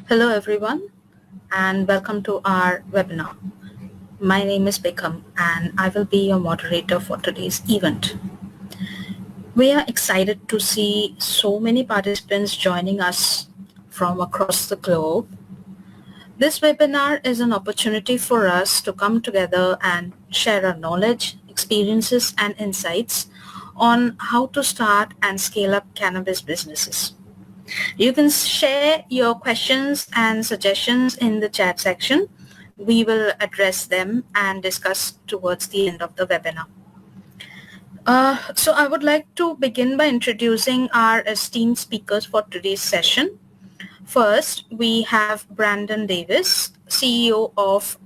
Hello everyone and welcome to our webinar. My name is Bekam and I will be your moderator for today's event. We are excited to see so many participants joining us from across the globe. This webinar is an opportunity for us to come together and share our knowledge, experiences and insights on how to start and scale up cannabis businesses. You can share your questions and suggestions in the chat section. We will address them and discuss towards the end of the webinar. So I would like to begin by introducing our esteemed speakers for today's session. First, we have Brandon Davis, CEO of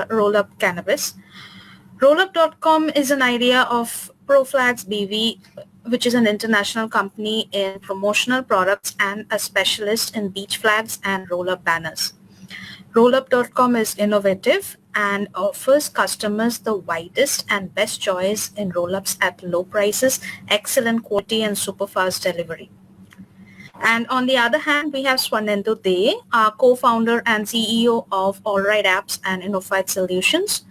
Roll Up Cannabis. Rollup.com is an idea of ProFlags BV, which is an international company in promotional products and a specialist in beach flags and roll-up banners. Rollup.com is innovative and offers customers the widest and best choice in roll-ups at low prices, excellent quality and super fast delivery. And on the other hand, we have Swanendu De, our co-founder and CEO of Allride Apps and Innofite Solutions.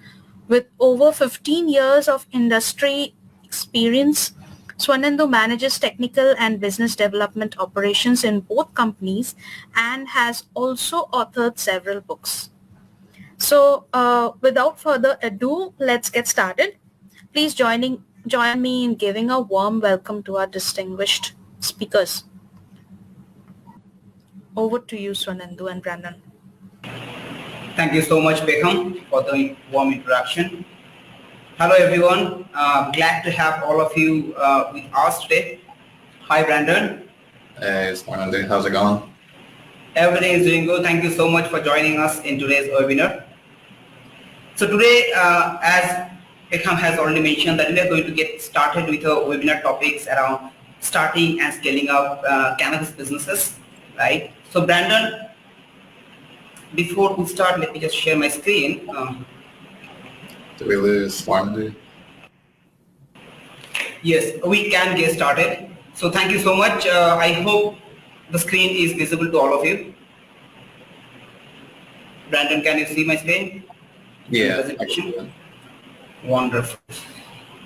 With over 15 years of industry experience, Swanendu manages technical and business development operations in both companies and has also authored several books. So without further ado, let's get started. Please join me in giving a warm welcome to our distinguished speakers. Over to you, Swanendu and Brandon. Thank you so much, Beckham, for the warm introduction. Hello, everyone. Glad to have all of you with us today. Hi, Brandon. Hey, it's Morning. How's it going? Everything is doing good. Thank you so much for joining us in today's webinar. So today, as Beckham has already mentioned, that we are going to get started with our webinar topics around starting and scaling up cannabis businesses, right? So, Brandon, before we start, let me just share my screen. Did we lose Morning? Yes, we can get started. So thank you so much. I hope the screen is visible to all of you. Brandon, can you see my screen? Yeah. Wonderful.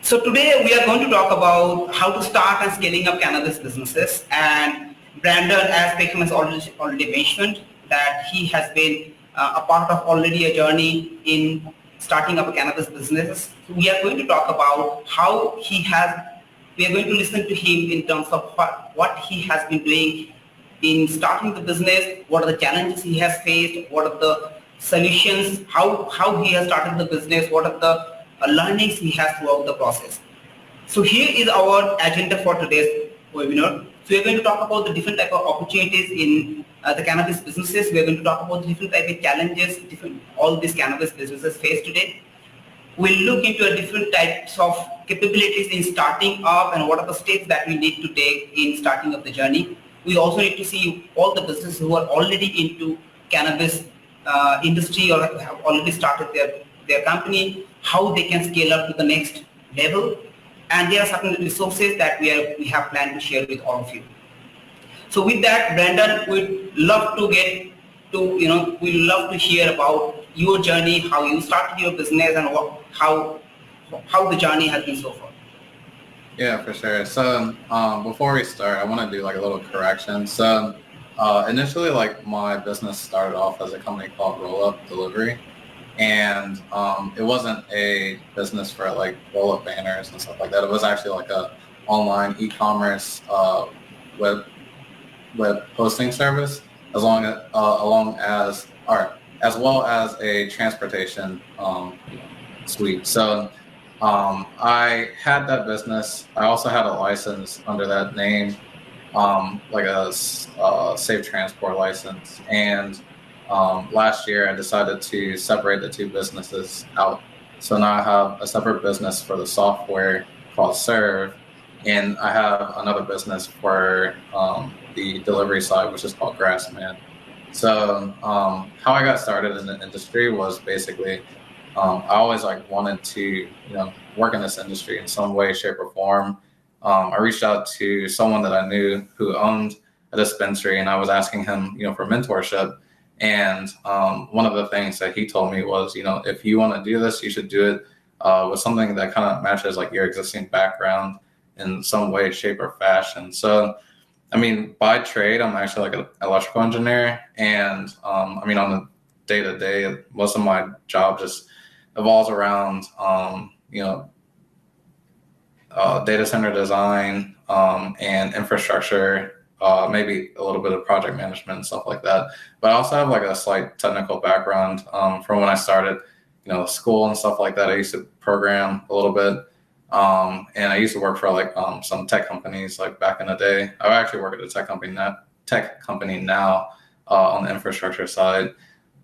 So today we are going to talk about how to start and scaling up cannabis businesses. And Brandon, as Beckham has already mentioned, that he has been a part of already a journey in starting up a cannabis business. So we are going to talk about how we are going to listen to him in terms of what he has been doing in starting the business, what are the challenges he has faced, what are the solutions, how he has started the business, what are the learnings he has throughout the process. So here is our agenda for today's webinar. So we are going to talk about the different type of opportunities in the cannabis businesses. We are going to talk about the different type of challenges all these cannabis businesses face today. We'll look into a different types of capabilities in starting up and what are the steps that we need to take in starting up the journey. We also need to see all the businesses who are already into cannabis industry or have already started their company, how they can scale up to the next level. And there are certain resources that we have planned to share with all of you. So with that, Brandon, we'd love to we'd love to hear about your journey, how you started your business and how the journey has been so far. Yeah, for sure. So before we start, I want to do like a little correction. So initially, like my business started off as a company called Roll Up Delivery. And it wasn't a business for like roll-up banners and stuff like that. It was actually like a online e-commerce web hosting service, as well as a transportation suite. So I had that business. I also had a license under that name, like a safe transport license. And last year, I decided to separate the two businesses out. So now I have a separate business for the software called Serve, and I have another business for the delivery side, which is called Grassman. So how I got started in the industry was basically I always like wanted to work in this industry in some way, shape, or form. I reached out to someone that I knew who owned a dispensary, and I was asking him for mentorship. And one of the things that he told me was, if you want to do this, you should do it with something that kind of matches like your existing background in some way, shape, or fashion. So, I mean, by trade, I'm actually like an electrical engineer, and on the day to day, most of my job just evolves around, data center design and infrastructure, maybe a little bit of project management and stuff like that. But I also have like a slight technical background from when I started, school and stuff like that. I used to program a little bit. And I used to work for like some tech companies like back in the day. I actually work at a tech company now on the infrastructure side.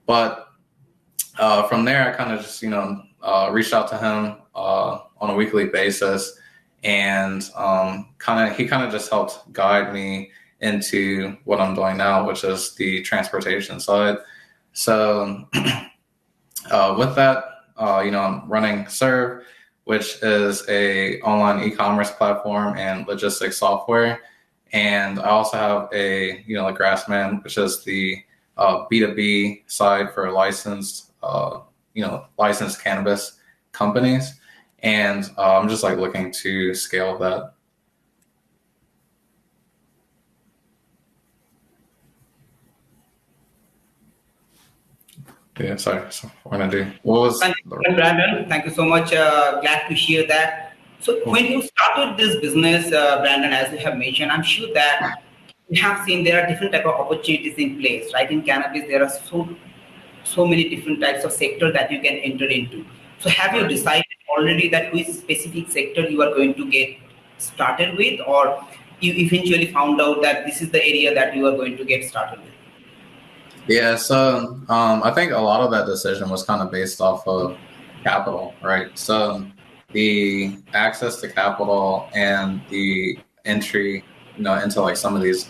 But from there, I kind of just reached out to him on a weekly basis, and he kind of just helped guide me into what I'm doing now, which is the transportation side. So with that, I'm running Serve, which is a online e-commerce platform and logistics software. And I also have a, Grassman, which is the B2B side for licensed cannabis companies. And I'm just like looking to scale that. Yeah, sorry. So we're gonna do. What was? Thank you, Brandon. Thank you so much. Glad to hear that. So when you started this business, Brandon, as you have mentioned, I'm sure that you have seen there are different type of opportunities in place, right? In cannabis, there are so many different types of sector that you can enter into. So have you decided already that which specific sector you are going to get started with, or you eventually found out that this is the area that you are going to get started with? Yeah, so I think a lot of that decision was kind of based off of capital, right? So the access to capital and the entry, into like some of these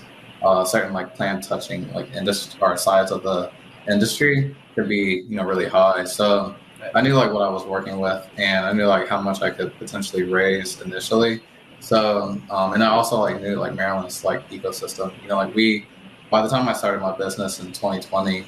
certain like plant touching like industry or sides of the industry could be, really high. So I knew like what I was working with, and I knew like how much I could potentially raise initially. So and I also like knew like Maryland's like ecosystem, by the time I started my business in 2020,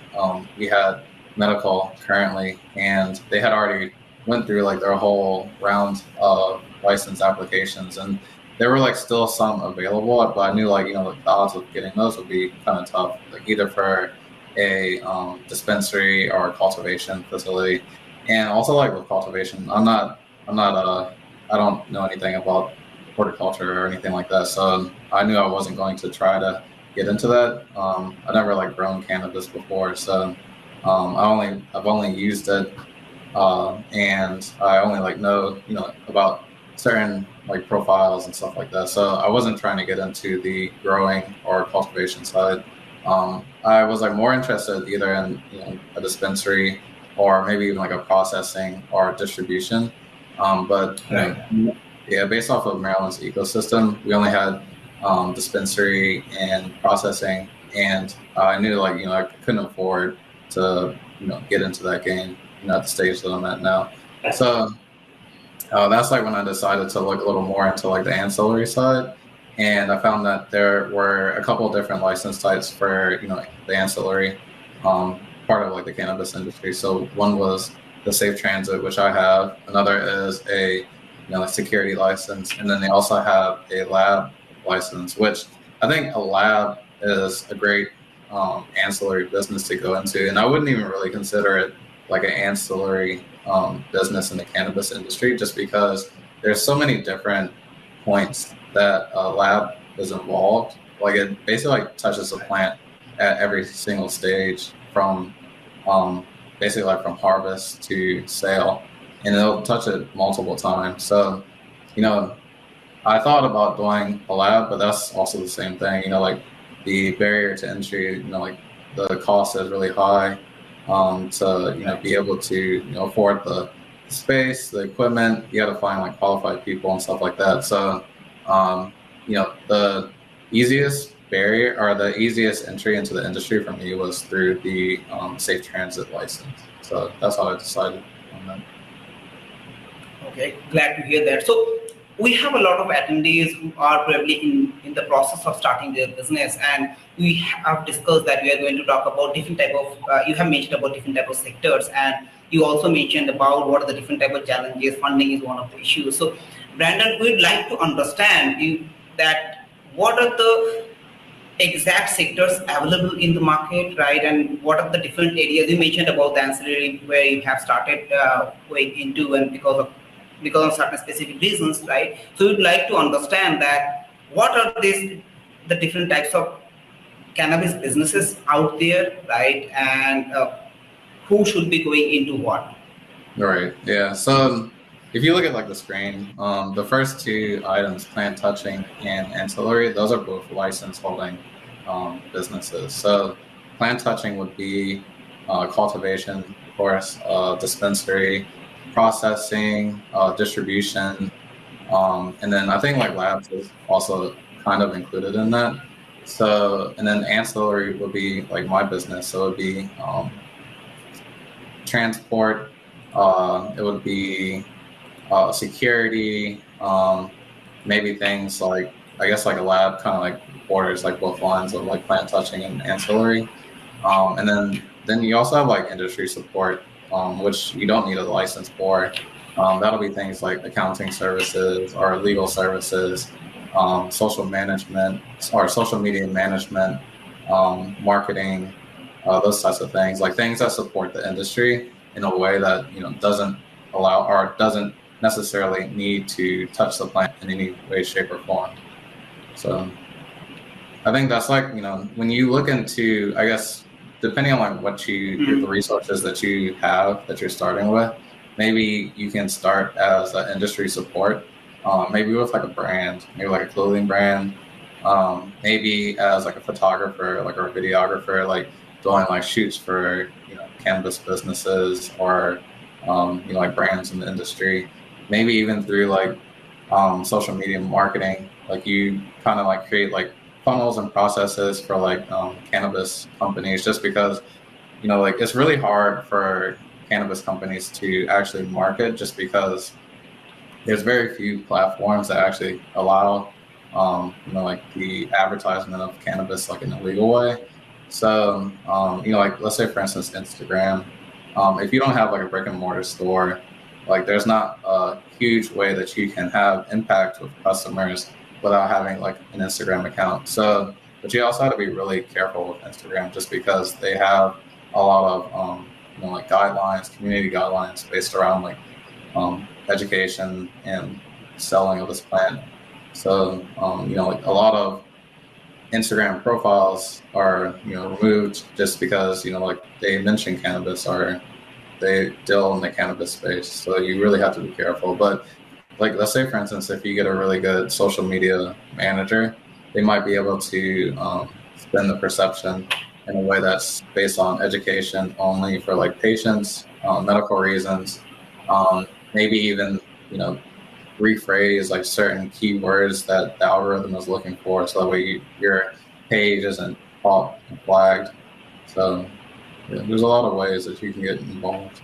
we had medical currently, and they had already went through like their whole round of license applications, and there were like still some available, but I knew like, the odds of getting those would be kind of tough, like either for a dispensary or a cultivation facility. And also like with cultivation, I don't know anything about horticulture or anything like that. So I knew I wasn't going to try to get into that. I never like grown cannabis before, so I've only used it, and I only like know about certain like profiles and stuff like that. So I wasn't trying to get into the growing or cultivation side. I was like more interested either in a dispensary or maybe even like a processing or distribution. But yeah, based off of Maryland's ecosystem, we only had dispensary and processing, and I knew like I couldn't afford to get into that game at the stage that I'm at now. So that's like when I decided to look a little more into like the ancillary side, and I found that there were a couple of different license types for the ancillary part of like the cannabis industry. So one was the safe transit, which I have. Another is a security license, and then they also have a lab license, which I think a lab is a great ancillary business to go into, and I wouldn't even really consider it like an ancillary business in the cannabis industry, just because there's so many different points that a lab is involved. Like it basically like touches the plant at every single stage from basically like from harvest to sale, and it'll touch it multiple times. So I thought about doing a lab, but that's also the same thing. Like the barrier to entry, like the cost is really high to be able to afford the space, the equipment. You got to find like qualified people and stuff like that. So the easiest barrier or the easiest entry into the industry for me was through the safe transit license. So that's how I decided on that. Okay, glad to hear that. So we have a lot of attendees who are probably in the process of starting their business, and we have discussed that we are going to talk about different type of, you have mentioned about different type of sectors, and you also mentioned about what are the different type of challenges. Funding is one of the issues. So Brandon, we'd like to understand you that what are the exact sectors available in the market, right? And what are the different areas you mentioned about the ancillary where you have started going into, and because of certain specific reasons, right? So we'd like to understand that what are the different types of cannabis businesses out there, right? And who should be going into what? Right. Yeah. So if you look at like the screen, the first two items, plant touching and ancillary, those are both license holding businesses. So plant touching would be cultivation, of course, dispensary, processing, distribution, and then I think like labs is also kind of included in that. So, and then ancillary would be like my business. So it would be transport, it would be security, maybe things like, I guess like a lab kind of like borders like both lines of like plant touching and ancillary. And then you also have like industry support, which you don't need a license for. That'll be things like accounting services or legal services, social management or social media management, marketing, those types of things, like things that support the industry in a way that doesn't allow or doesn't necessarily need to touch the plant in any way, shape, or form. So I think that's like when you look into, I guess, depending on like what the resources that you have that you're starting with, maybe you can start as an industry support, maybe with like a brand, maybe like a clothing brand, maybe as like a photographer, like or a videographer, like doing like shoots for cannabis businesses or like brands in the industry, maybe even through like social media marketing, like you kind of like create like funnels and processes for like cannabis companies, just because like it's really hard for cannabis companies to actually market, just because there's very few platforms that actually allow like the advertisement of cannabis like in a legal way. So like let's say for instance Instagram, if you don't have like a brick and mortar store, like there's not a huge way that you can have impact with customers without having like an Instagram account. So, but you also have to be really careful with Instagram, just because they have a lot of like guidelines, community guidelines based around like education and selling of this plant. So like a lot of Instagram profiles are removed just because like they mention cannabis or they deal in the cannabis space. So you really have to be careful. But like let's say for instance, if you get a really good social media manager, they might be able to spin the perception in a way that's based on education only for like patients, medical reasons, maybe even rephrase like certain keywords that the algorithm is looking for, so that way your page isn't caught and flagged. So yeah, there's a lot of ways that you can get involved.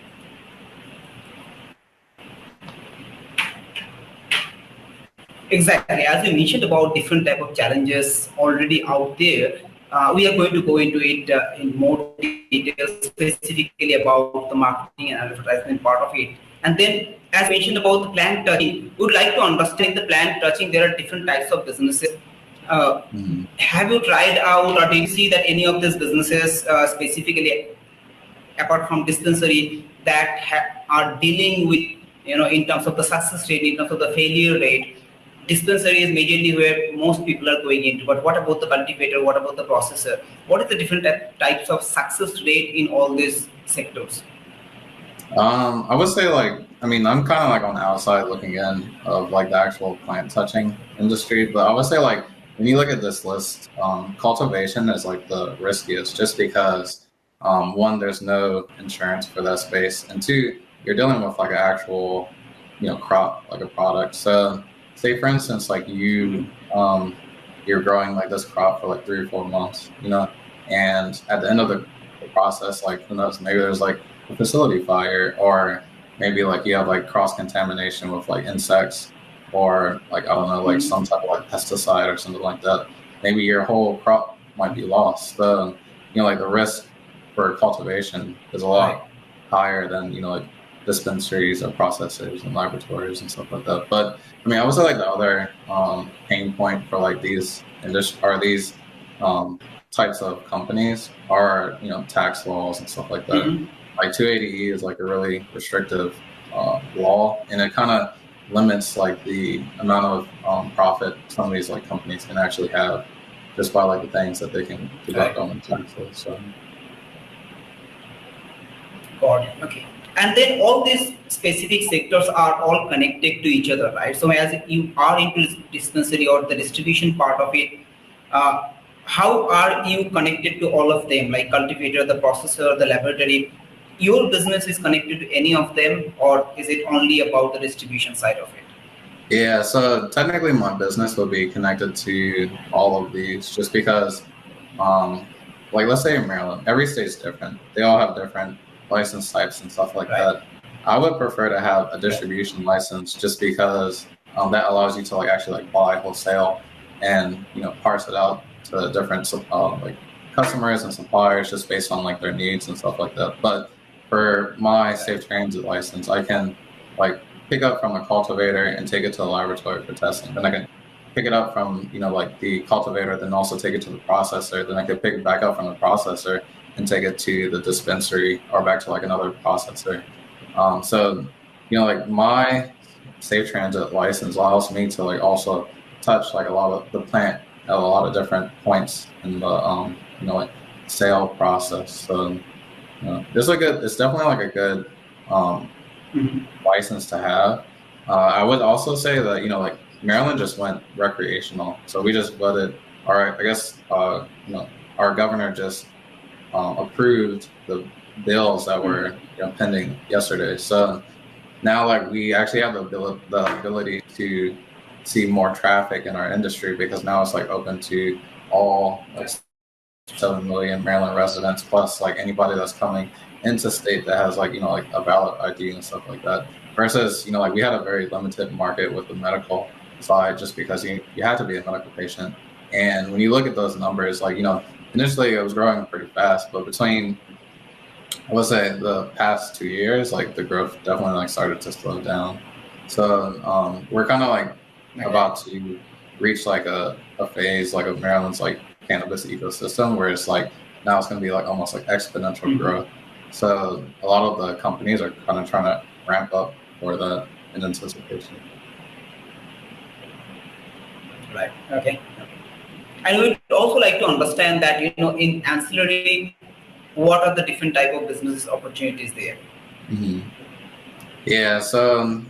Exactly. As you mentioned about different type of challenges already out there, we are going to go into it in more detail, specifically about the marketing and advertisement part of it. And then, as mentioned about the plant touching, we would like to understand the plant touching. There are different types of businesses. Have you tried out, or did you see that any of these businesses, specifically apart from dispensary, that are dealing with, in terms of the success rate, in terms of the failure rate? Dispensary is majorly where most people are going into, but what about the cultivator? What about the processor? What is the different types of success rate in all these sectors? I would say I'm kind of like on the outside looking in of like the actual plant touching industry, but I would say like when you look at this list, cultivation is like the riskiest, just because one, there's no insurance for that space, and two, you're dealing with like an actual crop, like a product. So say for instance, like you're growing like this crop for like 3 or 4 months, and at the end of the process, like who knows, maybe there's like a facility fire, or maybe like you have like cross contamination with like insects, or like, I don't know, like some type of like pesticide or something like that, maybe your whole crop might be lost. Like the risk for cultivation is a lot higher than, like dispensaries or processors and laboratories and stuff like that. But I mean, I would say like the other pain point for like these types of companies are, tax laws and stuff like that. Like 280E is like a really restrictive law, and it kind of limits like the amount of profit some of these like companies can actually have just by like the things that they can deduct on taxes. So. Got it. Okay. And then all these specific sectors are all connected to each other, right? So as you are into dispensary or the distribution part of it, how are you connected to all of them, like cultivator, the processor, the laboratory? Your business is connected to any of them, or is it only about the distribution side of it? Yeah, so technically my business would be connected to all of these just because, like let's say in Maryland, every state's different. They all have different license types and stuff like that. I would prefer to have a distribution license just because that allows you to like actually like buy wholesale and parse it out to different like customers and suppliers just based on like their needs and stuff like that. But for my safe transit license, I can like pick up from a cultivator and take it to the laboratory for testing. Then I can pick it up from like the cultivator, then also take it to the processor. Then I could pick it back up from the processor and take it to the dispensary or back to like another processor. So like my safe transit license allows me to like also touch like a lot of the plant at a lot of different points in the like sale process. So it's definitely like a good license to have. I would also say that like Maryland just went recreational, so we just voted. I guess our governor just approved the bills that were pending yesterday. So now like we actually have the ability to see more traffic in our industry because now it's like open to all like 7 million Maryland residents plus like anybody that's coming into state that has like like a valid ID and stuff like that. Versus like we had a very limited market with the medical side just because you had to be a medical patient. And when you look at those numbers, like initially it was growing pretty fast, but between I would say the past 2 years, like the growth definitely like started to slow down. So we're kind of like about to reach like a phase like of Maryland's like cannabis ecosystem where it's like now it's going to be like almost like exponential growth. So a lot of the companies are kind of trying to ramp up for that in anticipation. Right. Okay. And we'd also like to understand that in ancillary, what are the different type of business opportunities there? Yeah, so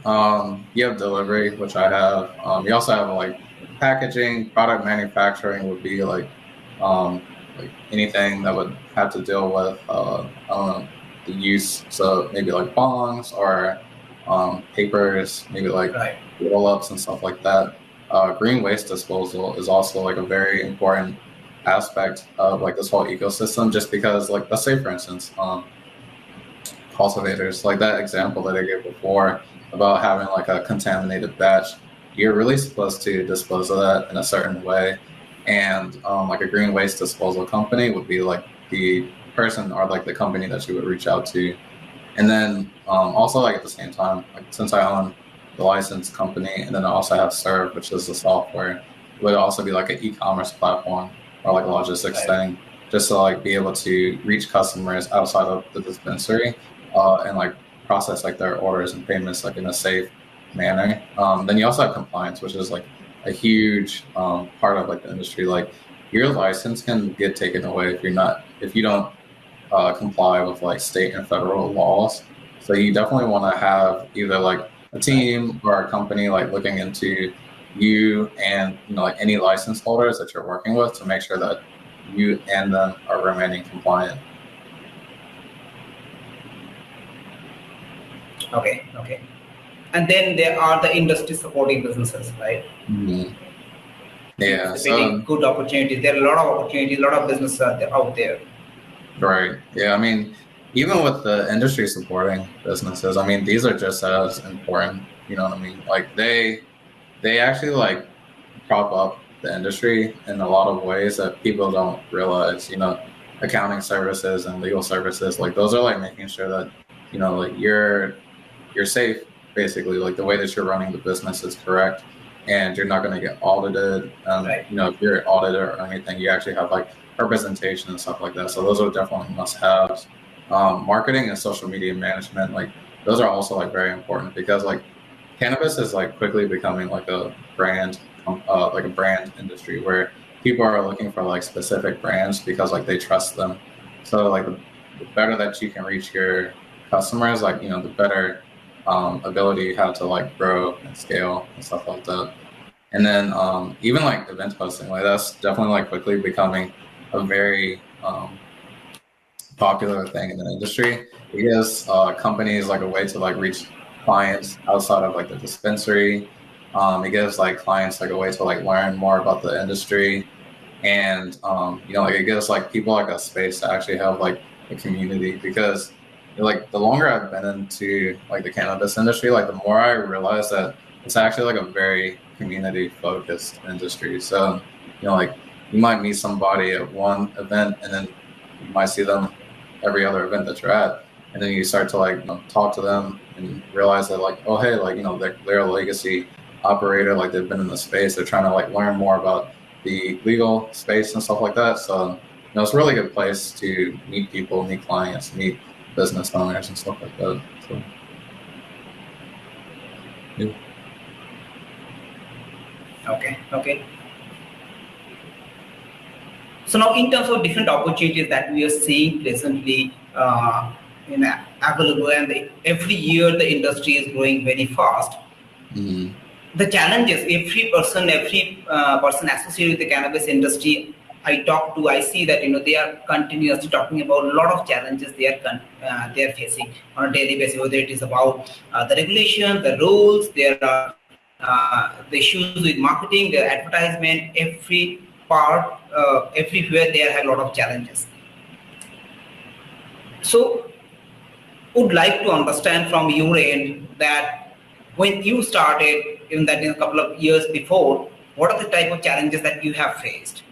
you have delivery, which I have. You also have like packaging, product manufacturing would be like anything that would have to deal with I don't know, the use. So maybe like bongs or papers, maybe like roll-ups and stuff like that. Green waste disposal is also like a very important aspect of like this whole ecosystem, just because like let's say for instance cultivators, like that example that I gave before about having like a contaminated batch, you're really supposed to dispose of that in a certain way. And like a green waste disposal company would be like the person or like the company that you would reach out to. And then also like at the same time, like since I own the licensed company, and then I also have Serve, which is the software, it would also be like an e-commerce platform or like a logistics thing, just to like be able to reach customers outside of the dispensary and like process like their orders and payments like in a safe manner. Then you also have compliance, which is like a huge part of like the industry. Like your license can get taken away if you don't comply with like state and federal laws. So you definitely want to have either like a team or a company like looking into you and like any license holders that you're working with to make sure that you and them are remaining compliant. Okay. And then there are the industry supporting businesses, right? Yeah, so good opportunities. There are a lot of opportunities, a lot of businesses out there. Right. Yeah. I mean, even with the industry supporting businesses, I mean, these are just as important. You know what I mean? Like they they actually like prop up the industry in a lot of ways that people don't realize. Accounting services and legal services, like those are like making sure that like you're safe, basically, like the way that you're running the business is correct and you're not going to get audited. Right. If you're audited or anything, you actually have like representation and stuff like that. So those are definitely must-haves. Marketing and social media management, like those are also like very important because like cannabis is like quickly becoming like a brand industry where people are looking for like specific brands because like they trust them. So like the better that you can reach your customers, like the better ability you have to like grow and scale and stuff like that. And then even like event hosting, like that's definitely like quickly becoming a very popular thing in the industry. It gives companies like a way to like reach clients outside of like the dispensary. It gives like clients like a way to like learn more about the industry, and like it gives like people like a space to actually have like a community because like the longer I've been into like the cannabis industry, like the more I realize that it's actually like a very community focused industry. So like you might meet somebody at one event and then you might see them every other event that you're at, and then you start to like talk to them and realize that like, oh hey, like they're a legacy operator, like they've been in the space, they're trying to like learn more about the legal space and stuff like that. So it's a really good place to meet people, meet clients, meet business owners and stuff like that. So, yeah. Okay. So now in terms of different opportunities that we are seeing presently available, and every year the industry is growing very fast. Mm-hmm. The challenges, every person associated with the cannabis industry I talk to, I see that they are continuously talking about a lot of challenges they are facing on a daily basis. Whether it is about the regulation, the rules, there are the issues with marketing, the advertisement, every part, everywhere they have a lot of challenges. So, would like to understand from your end that when you started, in a couple of years before, what are the type of challenges that you have faced?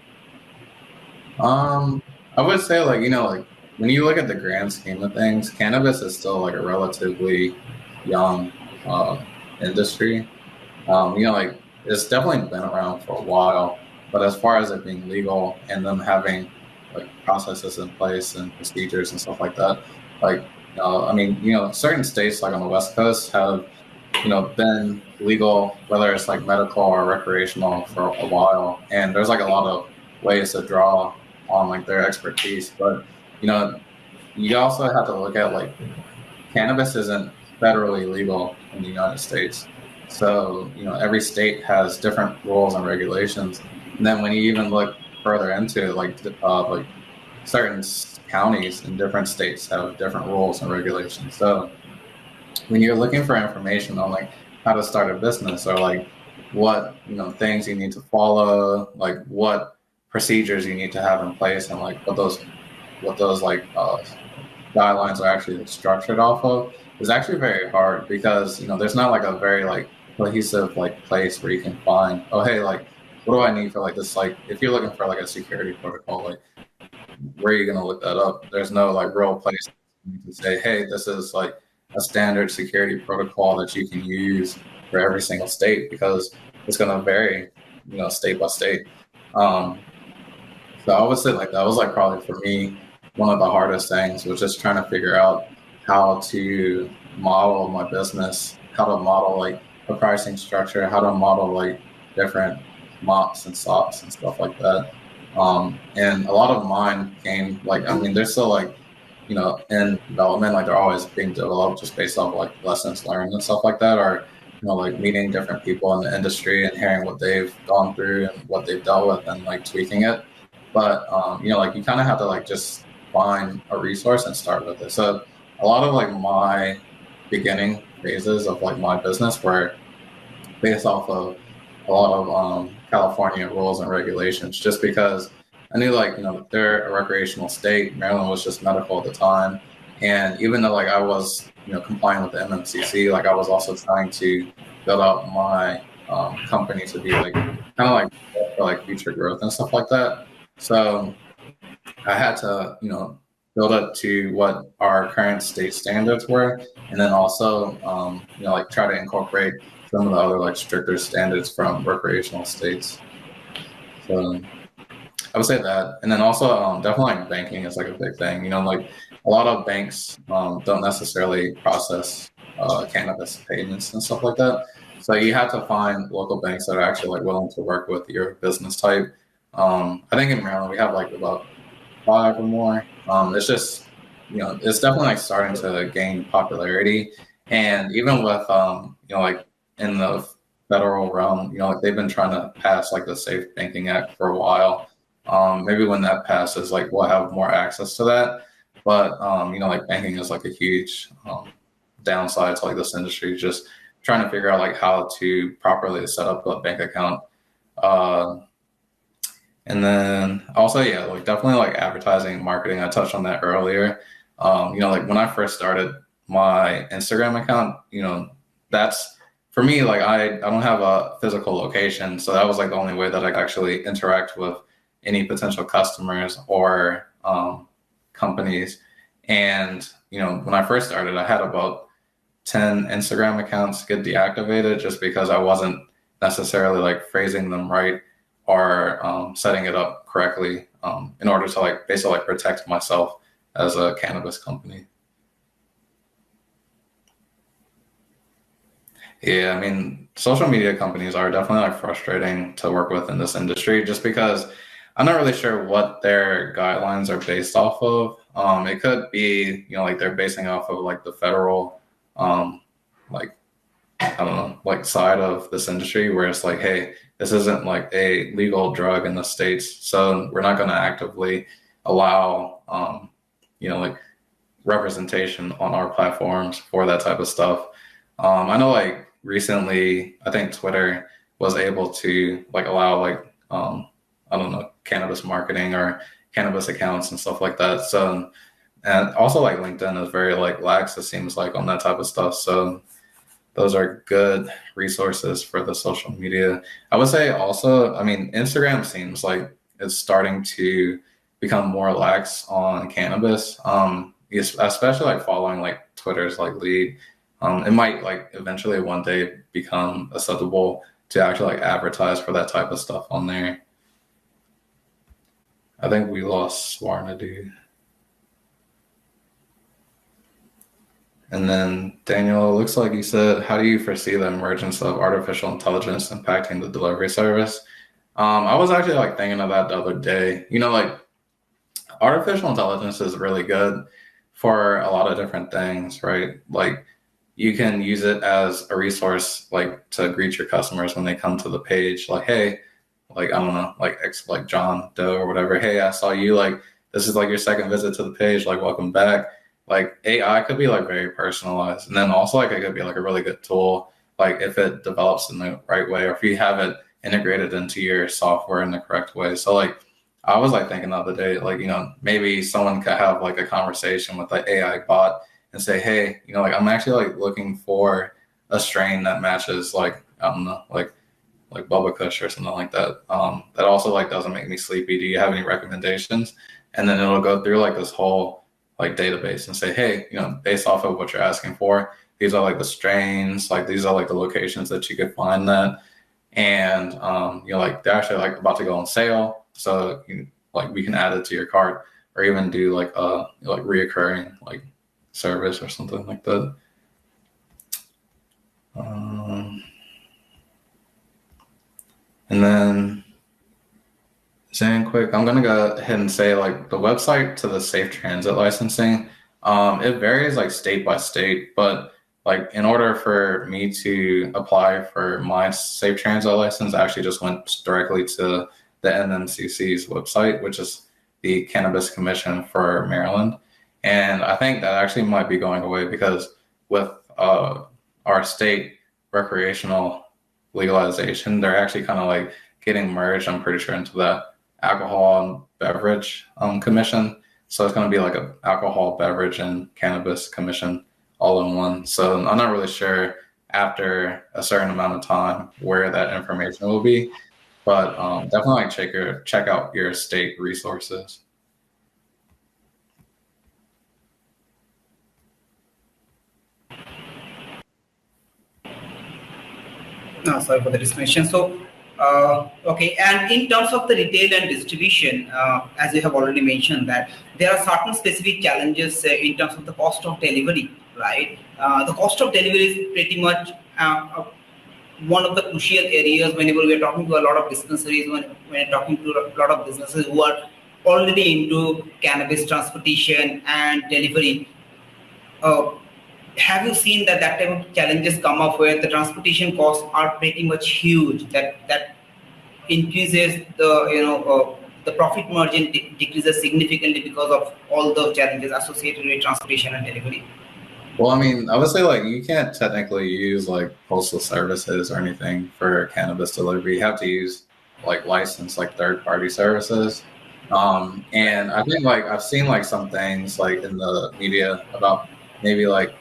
I would say like like when you look at the grand scheme of things, cannabis is still like a relatively young industry. Like it's definitely been around for a while, but as far as it being legal and them having like processes in place and procedures and stuff like that, like I mean, certain states like on the West Coast have been legal, whether it's like medical or recreational for a while, and there's like a lot of ways to draw on like their expertise, but you also have to look at like cannabis isn't federally legal in the United States. So, every state has different rules and regulations. And then when you even look further into it, like certain counties in different states have different rules and regulations. So when you're looking for information on like how to start a business or like what, things you need to follow, like what procedures you need to have in place and like what those like guidelines are actually structured off of is actually very hard because there's not like a very like cohesive like place where you can find, oh hey, like what do I need for like this, like if you're looking for like a security protocol, like where are you going to look that up? There's no like real place you can say, hey, this is like a standard security protocol that you can use for every single state because it's going to vary state by state. So I would say like that was like probably for me one of the hardest things was just trying to figure out how to model my business, how to model like a pricing structure, how to model like different MOPs and SOPs and stuff like that. And a lot of mine came like, I mean, they're still like, in development, like they're always being developed just based off like lessons learned and stuff like that, or, like meeting different people in the industry and hearing what they've gone through and what they've dealt with and like tweaking it. But, like you kind of have to like just find a resource and start with it. So a lot of like my beginning phases of like my business were based off of a lot of California rules and regulations, just because I knew like, they're a recreational state. Maryland was just medical at the time. And even though like I was, complying with the MMCC, like I was also trying to build out my company to be like kind of like for like future growth and stuff like that. So I had to, build up to what our current state standards were, and then also, like try to incorporate some of the other like stricter standards from recreational states. So I would say that, and then also definitely like banking is like a big thing. Like a lot of banks don't necessarily process cannabis payments and stuff like that. So you have to find local banks that are actually like willing to work with your business type. I think in Maryland we have like about 5 or more. It's just it's definitely like starting to gain popularity, and even with like in the federal realm, like they've been trying to pass like the Safe Banking Act for a while. Maybe when that passes, like we'll have more access to that. But like banking is like a huge downside to like this industry. Just trying to figure out like how to properly set up a bank account. Uh, and then also, yeah, like definitely like advertising and marketing. I touched on that earlier. Like when I first started my Instagram account, that's for me, like I don't have a physical location. So that was like the only way that I could actually interact with any potential customers or companies. And, when I first started, I had about 10 Instagram accounts get deactivated just because I wasn't necessarily like phrasing them right or setting it up correctly in order to like basically like protect myself as a cannabis company. Yeah, I mean, social media companies are definitely like frustrating to work with in this industry just because I'm not really sure what their guidelines are based off of. It could be, like they're basing off of like the federal, like I don't know, like side of this industry where it's like, hey, this isn't like a legal drug in the States, so we're not going to actively allow, like representation on our platforms for that type of stuff. I know like recently, I think Twitter was able to like allow like, I don't know, cannabis marketing or cannabis accounts and stuff like that. So, and also like LinkedIn is very like lax, it seems like on that type of stuff. So, those are good resources for the social media. I would say also, I mean, Instagram seems like it's starting to become more lax on cannabis. Especially like following like Twitter's like lead. It might like eventually one day become acceptable to actually like advertise for that type of stuff on there. I think we lost Swarna, dude. And then Daniel, it looks like you said, how do you foresee the emergence of artificial intelligence impacting the delivery service? I was actually like thinking of that the other day. Like artificial intelligence is really good for a lot of different things, right? Like you can use it as a resource, like to greet your customers when they come to the page. Like, hey, like I don't know, like like John Doe or whatever. Hey, I saw you. Like this is like your second visit to the page. Like welcome back. Like AI could be like very personalized, and then also like it could be like a really good tool. Like if it develops in the right way, or if you have it integrated into your software in the correct way. So like I was like thinking the other day, like maybe someone could have like a conversation with the AI bot and say, hey, like I'm actually like looking for a strain that matches like I don't know, like Bubba Kush or something like that. That also like doesn't make me sleepy. Do you have any recommendations? And then it'll go through like this whole like database and say, hey, based off of what you're asking for, these are like the strains, like these are like the locations that you could find that. And like they're actually like about to go on sale. So like we can add it to your cart or even do like a like reoccurring like service or something like that. And then saying quick, I'm gonna go ahead and say like the website to the safe transit licensing, it varies like state by state, but like in order for me to apply for my safe transit license, I actually just went directly to the NMCC's website, which is the Cannabis Commission for Maryland. And I think that actually might be going away because with our state recreational legalization, they're actually kind of like getting merged, I'm pretty sure, into that alcohol and beverage commission. So it's going to be like an alcohol, beverage, and cannabis commission all in one. So I'm not really sure after a certain amount of time where that information will be. But definitely like check out your state resources. No, sorry for the disconnection. So, okay, and in terms of the retail and distribution, as you have already mentioned, that there are certain specific challenges in terms of the cost of delivery, right? The cost of delivery is pretty much one of the crucial areas whenever we are talking to a lot of dispensaries, when we're talking to a lot of businesses who are already into cannabis transportation and delivery. Uh, have you seen that type of challenges come up where the transportation costs are pretty much huge, that increases the profit margin decreases significantly because of all the challenges associated with transportation and delivery? Well, I mean, I would say like you can't technically use like postal services or anything for cannabis delivery. You have to use like licensed like third party services. And I think like I've seen like some things like in the media about maybe like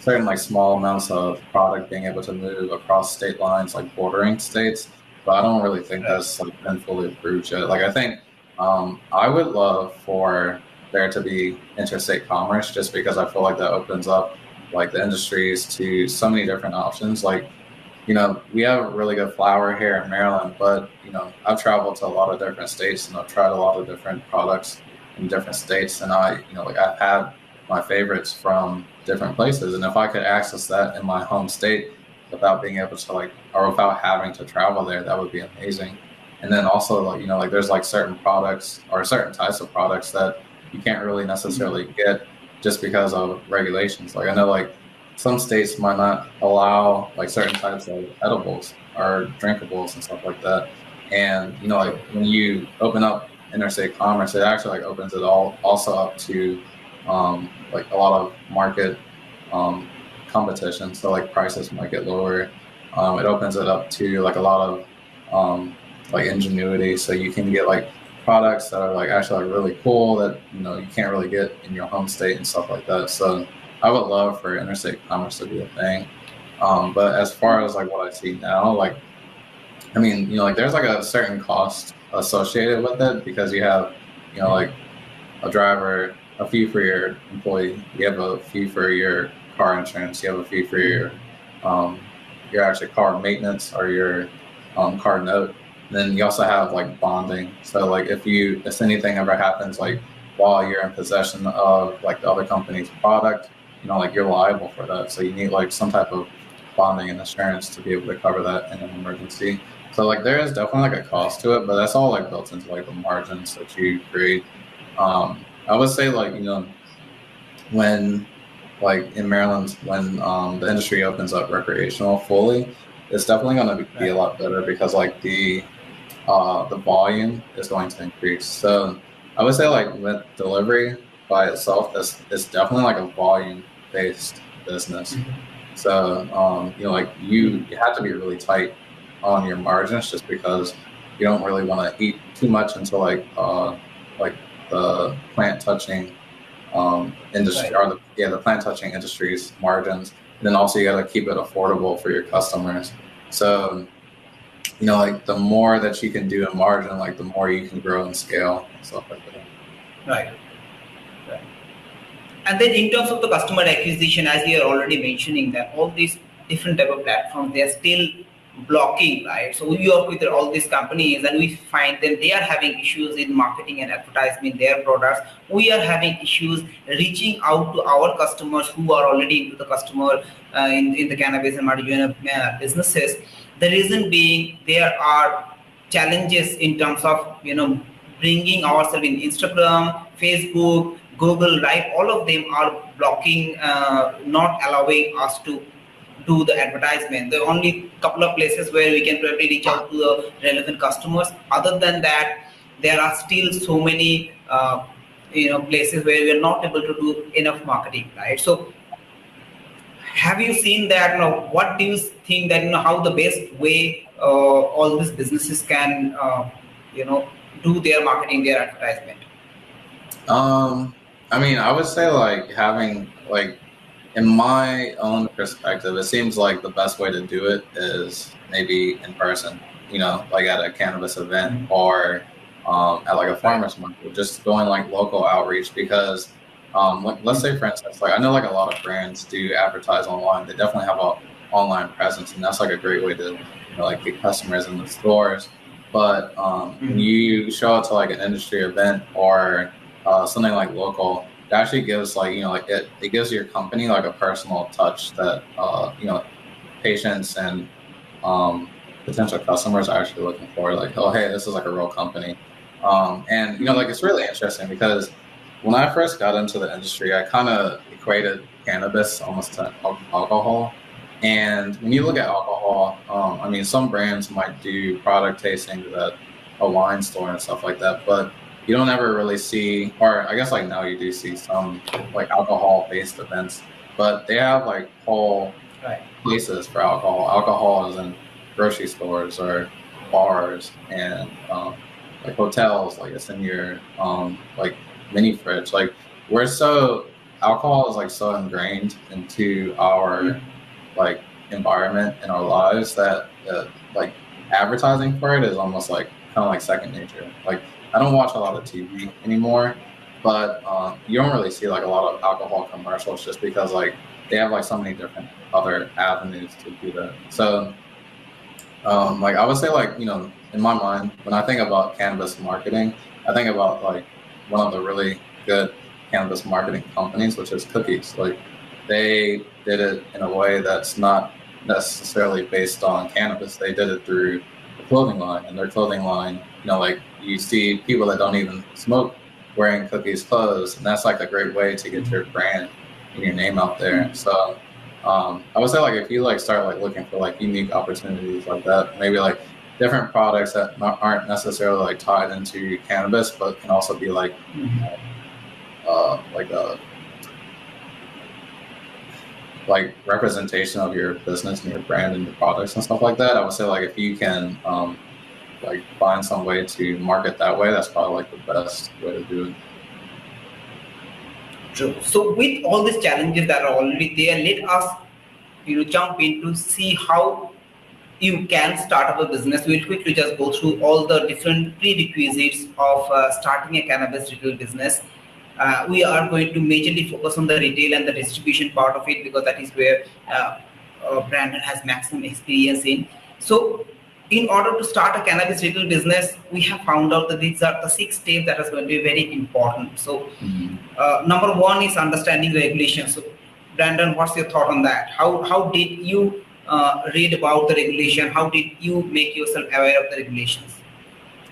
certain like small amounts of product being able to move across state lines, like bordering states. But I don't really think that's like been fully approved yet. Like I think I would love for there to be interstate commerce just because I feel like that opens up like the industries to so many different options. Like, you know, we have really good flower here in Maryland, but you know, I've traveled to a lot of different states and I've tried a lot of different products in different states, and like I've had my favorites from different places, and if I could access that in my home state without being able to like, or without having to travel there, that would be amazing. And then also like, you know, like there's like certain products or certain types of products that you can't really necessarily get just because of regulations. Like I know like some states might not allow like certain types of edibles or drinkables and stuff like that. And you know, like when you open up interstate commerce, it actually like opens it all also up to like a lot of market competition. So like prices might get lower. It opens it up to like a lot of like ingenuity. So you can get like products that are like actually like really cool that you know you can't really get in your home state and stuff like that. So I would love for interstate commerce to be a thing. But as far as like what I see now, like I mean, you know, like there's like a certain cost associated with it because you have, you know, like a driver, a fee for your employee, you have a fee for your car insurance, you have a fee for your actual car maintenance or your car note. Then you also have like bonding. So like if anything ever happens like while you're in possession of like the other company's product, you know, like you're liable for that. So you need like some type of bonding and insurance to be able to cover that in an emergency. So like there is definitely like a cost to it, but that's all like built into like the margins that you create. I would say like, you know, when like in Maryland, when the industry opens up recreational fully, it's definitely going to be a lot better because like the volume is going to increase. So I would say like with delivery by itself, it's definitely like a volume based business. So you know, like you have to be really tight on your margins just because you don't really want to eat too much into like the plant touching industry or the plant touching industry's margins. And then also you got to keep it affordable for your customers. So you know, like the more that you can do in margin, like the more you can grow and scale and stuff like that. Right. And then in terms of the customer acquisition, as you are already mentioning, that all these different type of platforms, they are still blocking, right? So we work with all these companies and we find that they are having issues in marketing and advertising their products. We are having issues reaching out to our customers who are already into the customer in the cannabis and marijuana businesses. The reason being there are challenges in terms of, you know, bringing ourselves in Instagram, Facebook, Google, right? All of them are blocking, not allowing us to do the advertisement. There are only couple of places where we can probably reach out to the relevant customers. Other than that, there are still so many places where we are not able to do enough marketing, right? So have you seen that? What do you think that, how the best way all these businesses can do their marketing, their advertisement? I mean, I would say like having like in my own perspective, it seems like the best way to do it is maybe in person, like at a cannabis event or at like a Right. farmer's market, just doing like local outreach because like, let's say for instance, like I know like a lot of brands do advertise online. They definitely have a online presence, and that's like a great way to like get customers in the stores. But when you show up to like an industry event or something like local, it actually gives like like it gives your company like a personal touch that patients and potential customers are actually looking for, like, oh hey, this is like a real company. And like it's really interesting because when I first got into the industry, I kind of equated cannabis almost to alcohol. And when you look at alcohol, I mean, some brands might do product tastings at a wine store and stuff like that, but you don't ever really see, or I guess like now you do see some like alcohol-based events, but they have like whole Right. places for alcohol. Alcohol is in grocery stores or bars and like hotels, like it's in your like mini fridge. Like we're so alcohol is like so ingrained into our like environment in our lives that like advertising for it is almost like kind of like second nature. Like I don't watch a lot of TV anymore, but you don't really see like a lot of alcohol commercials just because like they have like so many different other avenues to do that. So like I would say like, in my mind, when I think about cannabis marketing, I think about like one of the really good cannabis marketing companies, which is Cookies. Like they did it in a way that's not necessarily based on cannabis. They did it through the clothing line, and their clothing line, like you see people that don't even smoke wearing Cookies clothes, and that's like a great way to get your brand and your name out there. So I would say like if you like start like looking for like unique opportunities like that, maybe like different products that aren't necessarily like tied into cannabis, but can also be like like a like representation of your business and your brand and your products and stuff like that. I would say like if you can like find some way to market that way, that's probably like the best way to do it. True. So with all these challenges that are already there, let us jump in to see how you can start up a business. We'll quickly just go through all the different prerequisites of starting a cannabis retail business. We are going to majorly focus on the retail and the distribution part of it because that is where Brandon has maximum experience in. So in order to start a cannabis retail business, we have found out that these are the 6 steps that is going to be very important. So number 1 is understanding regulations. So Brandon, what's your thought on that? How did you read about the regulation? How did you make yourself aware of the regulations?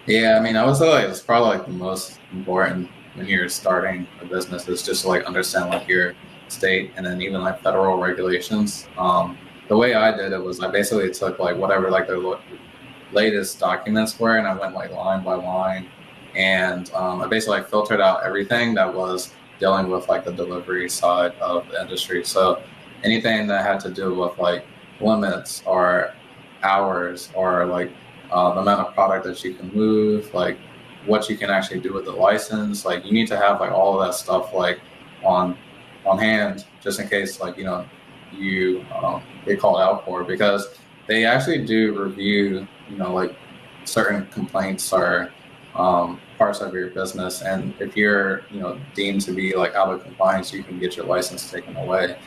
Yeah, I mean, I would say like it's probably like the most important when you're starting a business is just to like understand like your state and then even like federal regulations. The way I did it was I basically took like whatever like their latest documents were, and I went like line by line, and I basically like filtered out everything that was dealing with like the delivery side of the industry. So anything that had to do with like limits or hours or like the amount of product that you can move, like what you can actually do with the license, like you need to have like all of that stuff like on hand just in case like you get called out for it, because they actually do review like certain complaints or parts of your business, and if you're deemed to be like out of compliance, you can get your license taken away.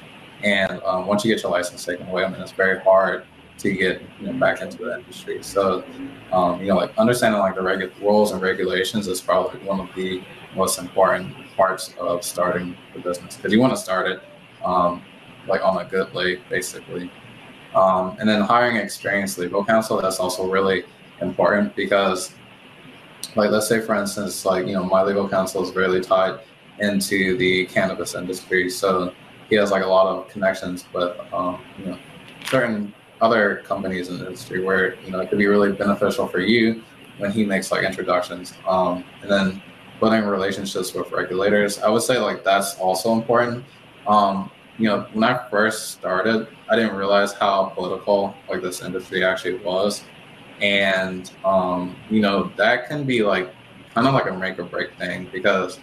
And once you get your license taken away, I mean, it's very hard to get back into the industry. So like understanding like the rules and regulations is probably one of the most important parts of starting the business, because you want to start it like on a good leg, basically. And then hiring experienced legal counsel, that's also really important, because like let's say for instance like my legal counsel is really tied into the cannabis industry, so he has like a lot of connections with certain other companies in the industry where it could be really beneficial for you when he makes like introductions. And then building relationships with regulators, I would say like that's also important. When I first started, I didn't realize how political like this industry actually was. And that can be like kind of like a make or break thing, because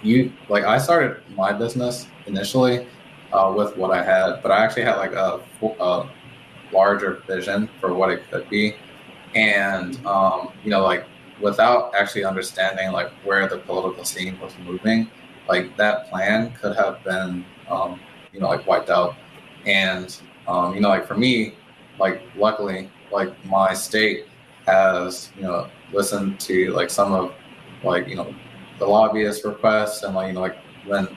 I started my business initially with what I had, but I actually had like a larger vision for what it could be. And, like without actually understanding like where the political scene was moving, like that plan could have been, like wiped out. And, like for me, like luckily, like my state has, listened to like some of like, the lobbyist requests and like, like when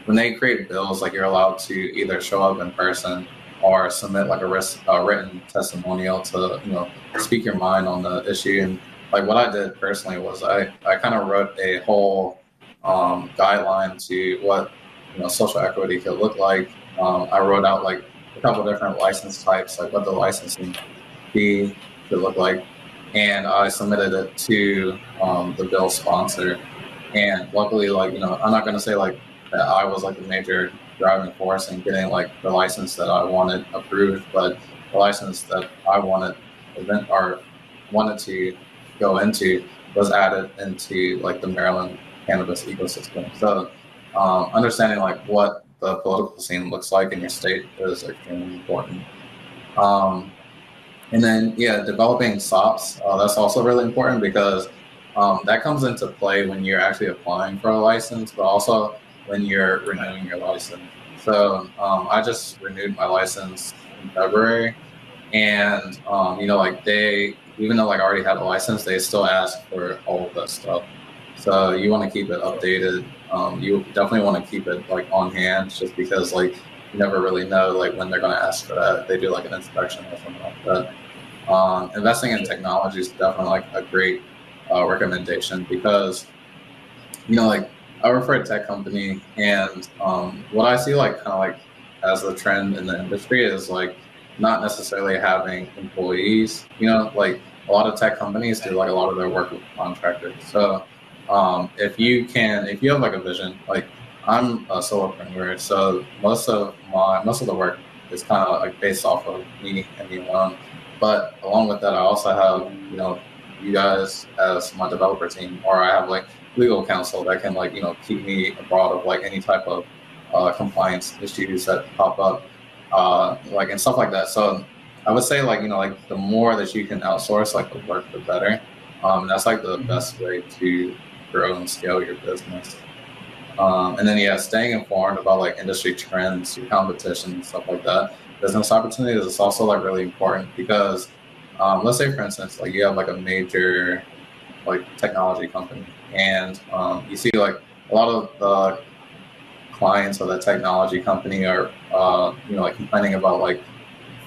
when they create bills, like you're allowed to either show up in person or submit like a written testimonial to, speak your mind on the issue. And like what I did personally was I kind of wrote a whole guideline to what, social equity could look like. I wrote out like a couple different license types, like what the licensing fee should look like. And I submitted it to the bill sponsor. And luckily, like, I'm not going to say like that I was like the major driving force in getting like the license that I wanted approved, but the license that I wanted to go into was added into like the Maryland cannabis ecosystem. So understanding like what the political scene looks like in your state is extremely important. And then, yeah, developing SOPs, that's also really important because that comes into play when you're actually applying for a license, but also when you're renewing your license. So I just renewed my license in February, and like even though like I already had a license, they still ask for all of that stuff. So you want to keep it updated. You definitely want to keep it like on hand, just because like you never really know like when they're going to ask for that. If they do like an inspection or something like that. Investing in technology is definitely like a great recommendation because, like I work for a tech company, and what I see like kind of like as the trend in the industry is like not necessarily having employees. Like a lot of tech companies do like a lot of their work with contractors. So if you have like a vision, like I'm a solopreneur, so most of the work is kind of like based off of me and me alone. But along with that, I also have, you guys as my developer team, or I have like legal counsel that can like, keep me abroad of like any type of compliance issues that pop up, like and stuff like that. So I would say like, like the more that you can outsource like the work, the better. That's like the best way to grow and scale your business. And then, yeah, staying informed about like industry trends, your competition, and stuff like that. Business opportunities is also like really important because, let's say for instance, like you have like a major like technology company, and you see like a lot of the clients of that technology company are, like complaining about like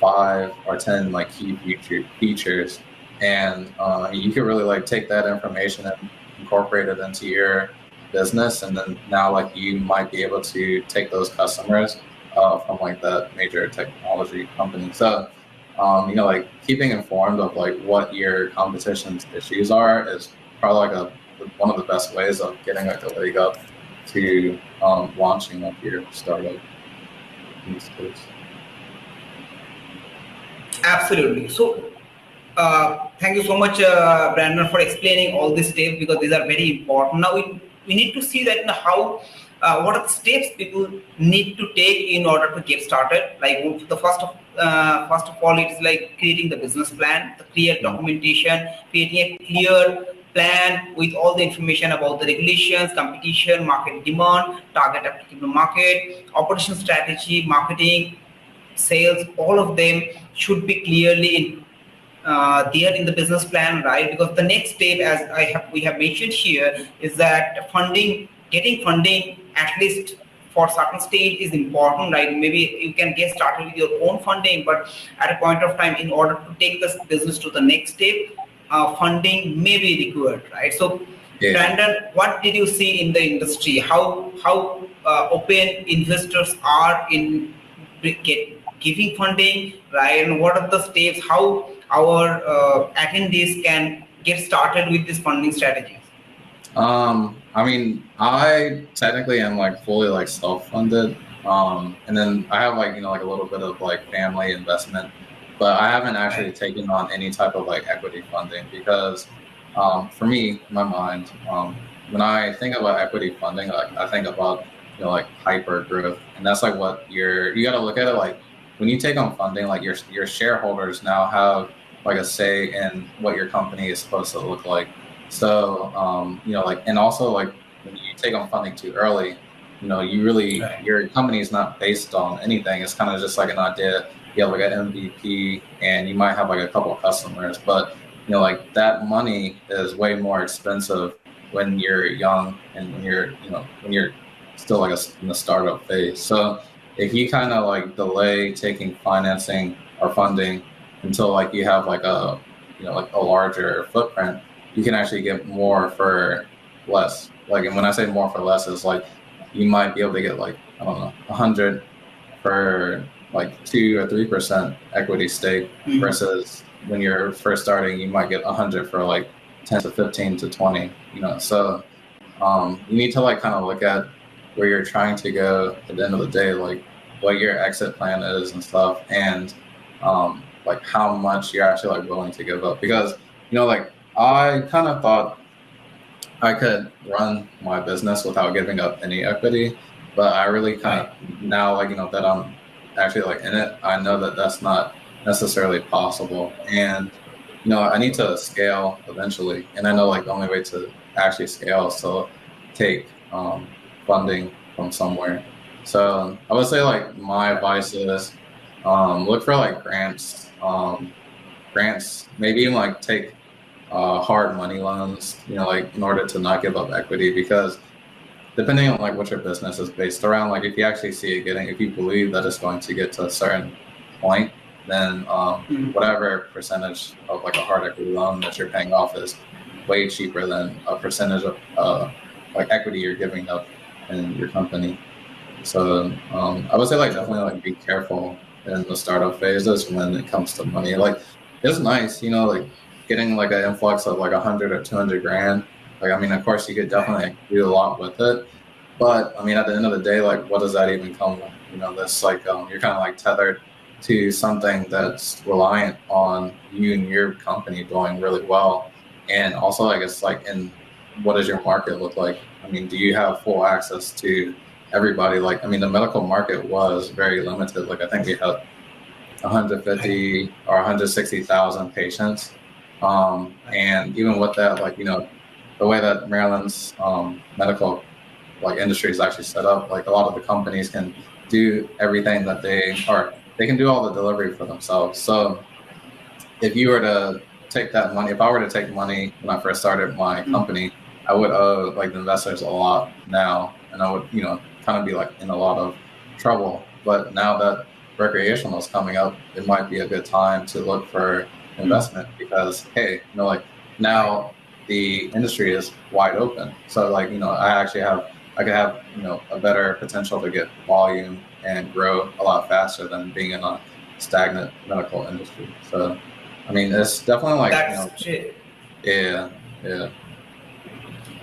5 or 10 like key features, and you could really like take that information and incorporate it into your business, and then now like you might be able to take those customers from like that major technology company. So like keeping informed of like what your competition's issues are is probably like one of the best ways of getting like a leg up to launching like your startup in this case. Absolutely. So thank you so much, Brandon, for explaining all these steps because these are very important. Now we need to see that how what are the steps people need to take in order to get started. Like the first of all, it is like creating the business plan, the clear documentation, creating a clear plan with all the information about the regulations, competition, market demand, target applicable market, operation strategy, marketing, sales. All of them should be clearly there in the business plan, right? Because the next step, as we have mentioned here, is that getting funding at least for certain stage is important, right? Maybe you can get started with your own funding, but at a point of time, in order to take this business to the next step, funding may be required, right? So, Yeah. Brandon, what did you see in the industry? How open investors are in giving funding, right? And what are the steps? How our attendees can get started with this funding strategies? I mean, I technically am like fully like self-funded. And then I have like, like a little bit of like family investment, but I haven't actually taken on any type of like equity funding because for me, in my mind, when I think about equity funding, like I think about like hyper growth. And that's like what you got to look at it like when you take on funding, like your shareholders now have like a say in what your company is supposed to look like. So, like, and also like when you take on funding too early, your company is not based on anything. It's kind of just like an idea. You have like an MVP and you might have like a couple of customers, but like that money is way more expensive when you're young and when you're still like in the startup phase. So if you kind of like delay taking financing or funding until like you have like like a larger footprint, you can actually get more for less. Like, and when I say more for less, is like you might be able to get like, I don't know, 100 for like 2 or 3% equity stake versus when you're first starting, you might get 100 for like 10 to 15 to 20, so you need to like kind of look at where you're trying to go at the end of the day, like what your exit plan is and stuff, and like how much you're actually like willing to give up. Because like I kind of thought I could run my business without giving up any equity, but I really kind of now like that I'm actually like in it, I know that that's not necessarily possible, and I need to scale eventually, and I know like the only way to actually scale is to take funding from somewhere. So I would say like my advice is look for like grants, maybe even like take hard money loans, like in order to not give up equity, because depending on like what your business is based around, like if you actually see it if you believe that it's going to get to a certain point, then whatever percentage of like a hard equity loan that you're paying off is way cheaper than a percentage of like equity you're giving up in your company. So I would say like definitely like be careful in the startup phases when it comes to money. Like it's nice, like getting like an influx of like 100 or 200 grand. Like, I mean, of course you could definitely do a lot with it, but I mean, at the end of the day, like what does that even come with? That's like, you're kind of like tethered to something that's reliant on you and your company doing really well. And also, I guess, like, what does your market look like? I mean, do you have full access to everybody? Like, I mean, the medical market was very limited. Like, I think we had 150 or 160,000 patients. And even with that, like, the way that Maryland's medical like industry is actually set up, like a lot of the companies can do everything that they can do all the delivery for themselves. So if you were to take that money, if I were to take money when I first started my company, I would owe like the investors a lot now, and I would, kind of be like in a lot of trouble. But now that recreational is coming up, it might be a good time to look for investment because, hey, like now the industry is wide open. So like, I could have, a better potential to get volume and grow a lot faster than being in a stagnant medical industry. So, I mean, it's definitely like, yeah.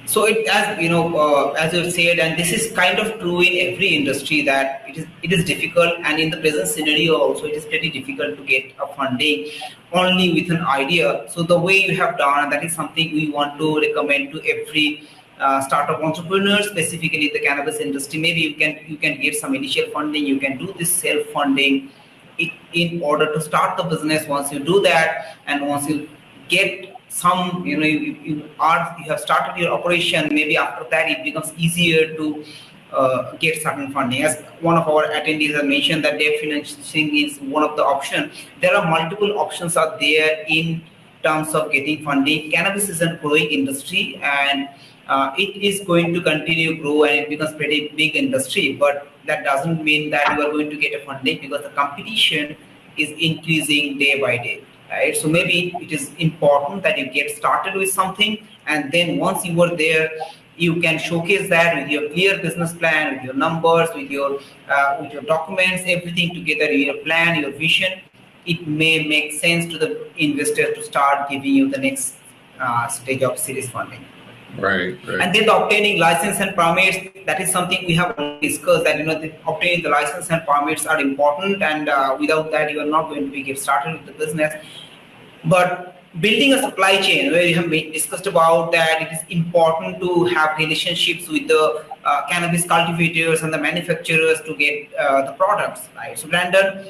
So it, as you said, and this is kind of true in every industry, that it is difficult, and in the present scenario also it is pretty difficult to get a funding only with an idea. So the way you have done, that is something we want to recommend to every startup entrepreneurs, specifically in the cannabis industry. Maybe you can get some initial funding, you can do this self funding in order to start the business. Once you do that, and once you get some, you have started your operation, maybe after that it becomes easier to get certain funding. As one of our attendees has mentioned, that debt financing is one of the options. There are multiple options out there in terms of getting funding. Cannabis is a growing industry, and it is going to continue to grow, and it becomes pretty big industry. But that doesn't mean that you are going to get a funding, because the competition is increasing day by day. Right? So maybe it is important that you get started with something, and then once you are there, you can showcase that with your clear business plan, with your numbers, with your documents, everything together, your plan, your vision. It may make sense to the investor to start giving you the next stage of series funding. Right. And then the obtaining license and permits, that is something we have already discussed, that obtaining the license and permits are important, and without that you are not going to get started with the business. But building a supply chain, where we have discussed about that, it is important to have relationships with the cannabis cultivators and the manufacturers to get the products, right? So Brandon,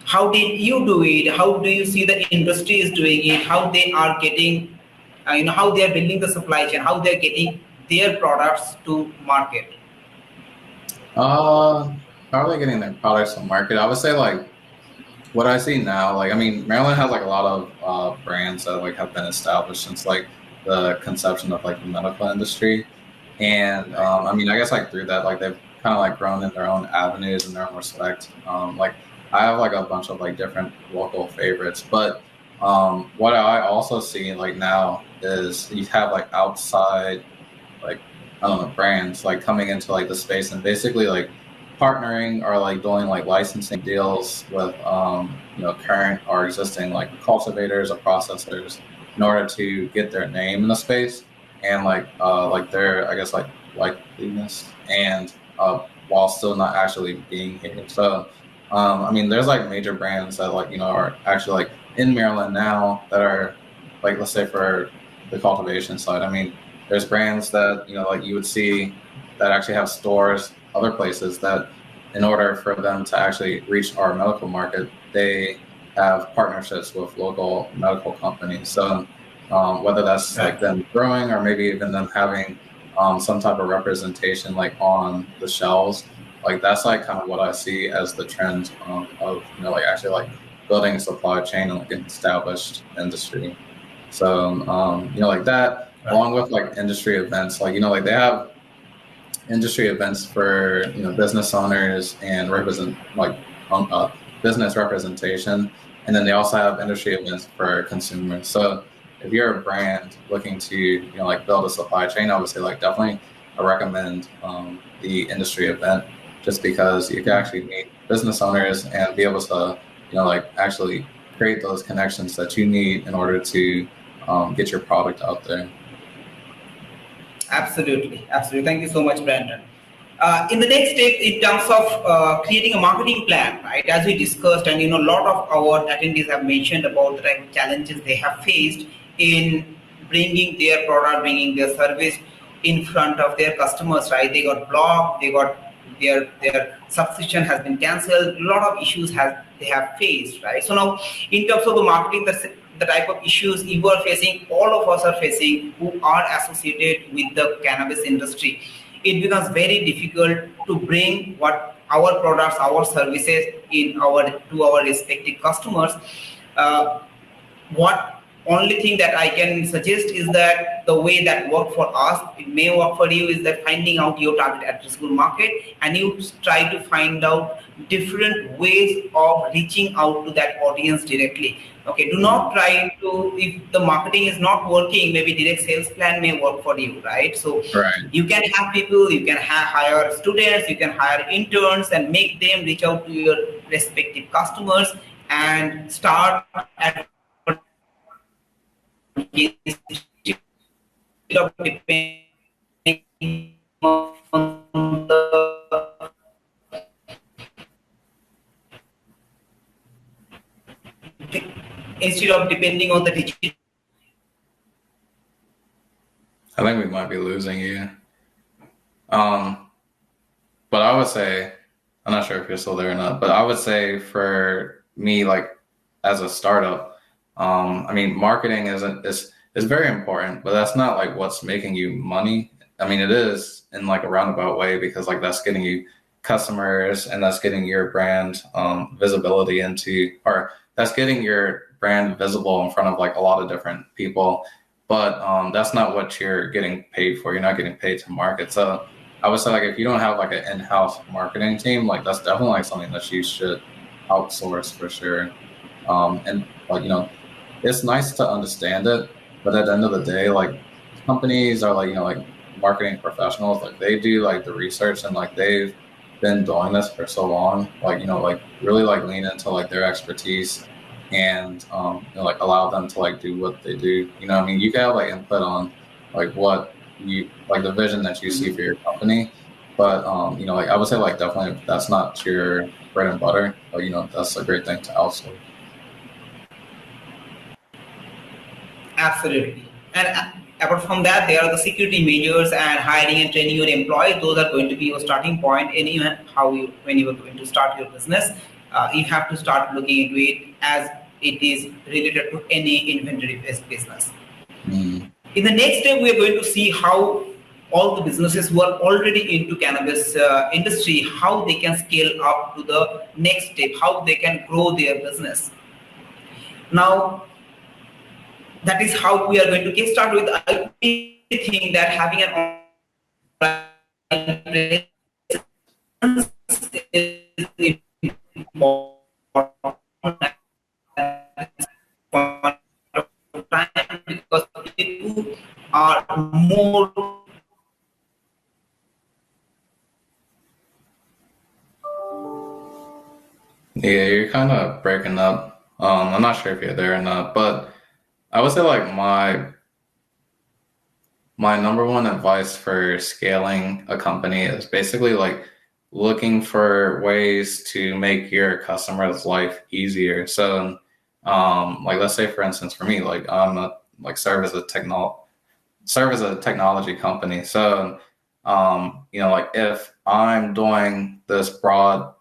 how did you do it? How do you see the industry is doing it? How they are getting, how they are building the supply chain, how they are getting their products to market? How are they getting their products to market? I would say like what I see now, like I mean, Maryland has like a lot of brands that like have been established since like the conception of like the medical industry, and I mean, I guess like through that, like they've kind of like grown in their own avenues and their own respect. Like I have like a bunch of like different local favorites, but what I also see like now is you have like outside like I don't know brands like coming into like the space and basically like partnering or like doing like licensing deals with current or existing like cultivators or processors in order to get their name in the space and like their I guess like likeliness and while still not actually being here. So I mean there's like major brands that like are actually like in Maryland now that are like let's say for the cultivation side. I mean there's brands that like you would see that actually have stores other places that in order for them to actually reach our medical market, they have partnerships with local medical companies. So whether that's like them growing or maybe even them having some type of representation like on the shelves, like that's like kind of what I see as the trend of like actually like building a supply chain and like an established industry. So like that along with like industry events, like like they have industry events for business owners and represent like business representation, and then they also have industry events for consumers. So if you're a brand looking to like build a supply chain, I would say like definitely I recommend the industry event just because you can actually meet business owners and be able to like actually create those connections that you need in order to get your product out there. Absolutely, absolutely. Thank you so much, Brandon. In the next step, in terms of creating a marketing plan, right? As we discussed, and a lot of our attendees have mentioned about the type of challenges they have faced in bringing their product, bringing their service in front of their customers, right? They got blocked, they got their subscription has been cancelled. A lot of issues they have faced, right? So now, in terms of the marketing, the type of issues you are facing, all of us are facing who are associated with the cannabis industry. It becomes very difficult to bring what our products, our services to our respective customers. What only thing that I can suggest is that the way that worked for us, it may work for you, is that finding out your target addressable market and you try to find out different ways of reaching out to that audience directly. Okay, do not try to, if the marketing is not working, maybe direct sales plan may work for you, right? So you can have people, you can hire students, you can hire interns and make them reach out to your respective customers and start at instead of depending on the digital. I think we might be losing you. But I would say, I'm not sure if you're still there or not, but I would say for me, like as a startup, I mean, marketing is very important, but that's not like what's making you money. I mean, it is in like a roundabout way because like that's getting you customers and that's getting your brand visibility into, or that's getting your brand visible in front of like a lot of different people. But that's not what you're getting paid for. You're not getting paid to market. So I would say like if you don't have like an in-house marketing team, like that's definitely like something that you should outsource for sure. And like it's nice to understand it, but at the end of the day, like companies are like like marketing professionals, like they do like the research and like they've been doing this for so long, like like really like lean into like their expertise and like allow them to like do what they do. I mean, you can have like input on like what you like the vision that you see for your company, but like I would say like definitely if that's not your bread and butter, like that's a great thing to outsource. Absolutely. And apart from that, there are the security measures and hiring and training your employees. Those are going to be your starting point. And even when you are going to start your business, you have to start looking into it as it is related to any inventory-based business. In the next step, we are going to see how all the businesses who are already into cannabis industry, how they can scale up to the next step, how they can grow their business. Now, that is how we are going to get started with. I think that having an online presence is important time because people are more. Yeah, you're kind of breaking up. I'm not sure if you're there or not, but I would say like my number one advice for scaling a company is basically like looking for ways to make your customer's life easier. So, like let's say for instance, for me, like I'm a like serve as a technology company. So, like if I'm doing this broad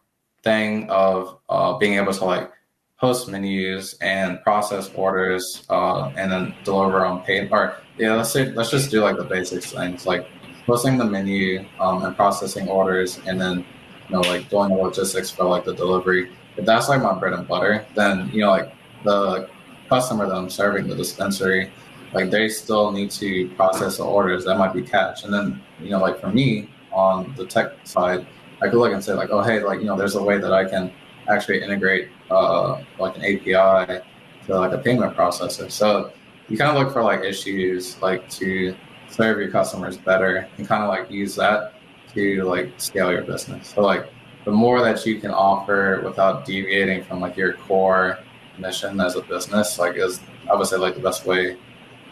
thing of being able to like host menus and process orders and then deliver on paid or let's just do like the basics things like posting the menu and processing orders and then like doing the logistics for like the delivery. If that's like my bread and butter, then like the customer that I'm serving, the dispensary, like they still need to process the orders. That might be cash. And then like for me on the tech side, I could look and say like, oh hey, like there's a way that I can actually integrate like an API to like a payment processor. So you kind of look for like issues like to serve your customers better and kind of like use that to like scale your business. So like the more that you can offer without deviating from like your core mission as a business, like is I would say like the best way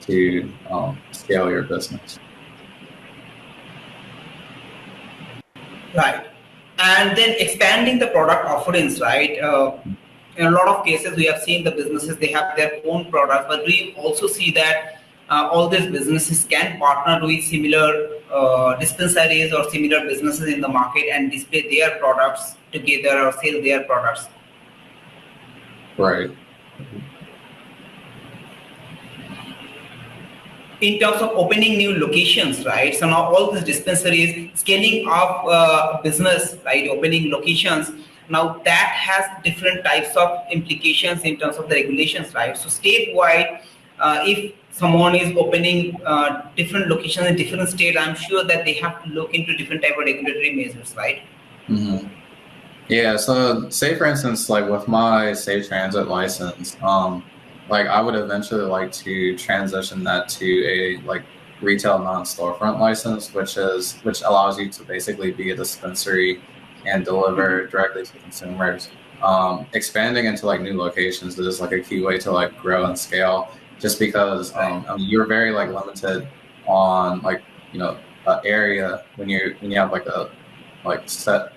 to scale your business. Right. And then expanding the product offerings, right? In a lot of cases, we have seen the businesses, they have their own products, but we also see that all these businesses can partner with similar dispensaries or similar businesses in the market and display their products together or sell their products. Right. In terms of opening new locations, right? So now all these dispensaries, scaling up business, right? Opening locations. Now that has different types of implications in terms of the regulations, right? So statewide, if someone is opening different locations in different states, I'm sure that they have to look into different type of regulatory measures, right? Mm-hmm. Yeah. So say for instance, like with my safe transit license, like I would eventually like to transition that to a like retail non-storefront license, which allows you to basically be a dispensary and deliver directly to consumers. Expanding into like new locations is like a key way to like grow and scale, just because I mean, you're very like limited on like an area when you have like a like set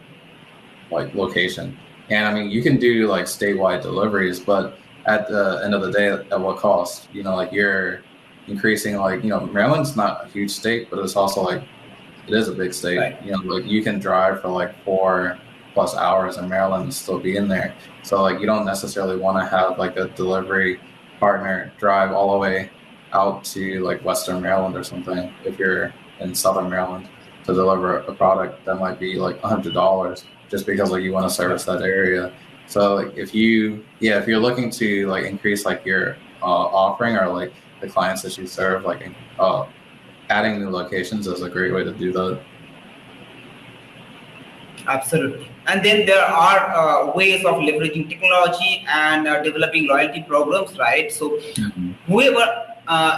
like location, and I mean you can do like statewide deliveries, but at the end of the day, at what cost? Like you're increasing like Maryland's not a huge state, but it's also like it is a big state. Right. Like you can drive for like 4+ hours in Maryland and still be in there. So like you don't necessarily want to have like a delivery partner drive all the way out to like Western Maryland or something if you're in Southern Maryland to deliver a product that might be like $100 just because like you want to service that area. So like if you're looking to like increase like your offering or like the clients that you serve, like adding new locations is a great way to do that. Absolutely. And then there are ways of leveraging technology and developing loyalty programs, right? So whoever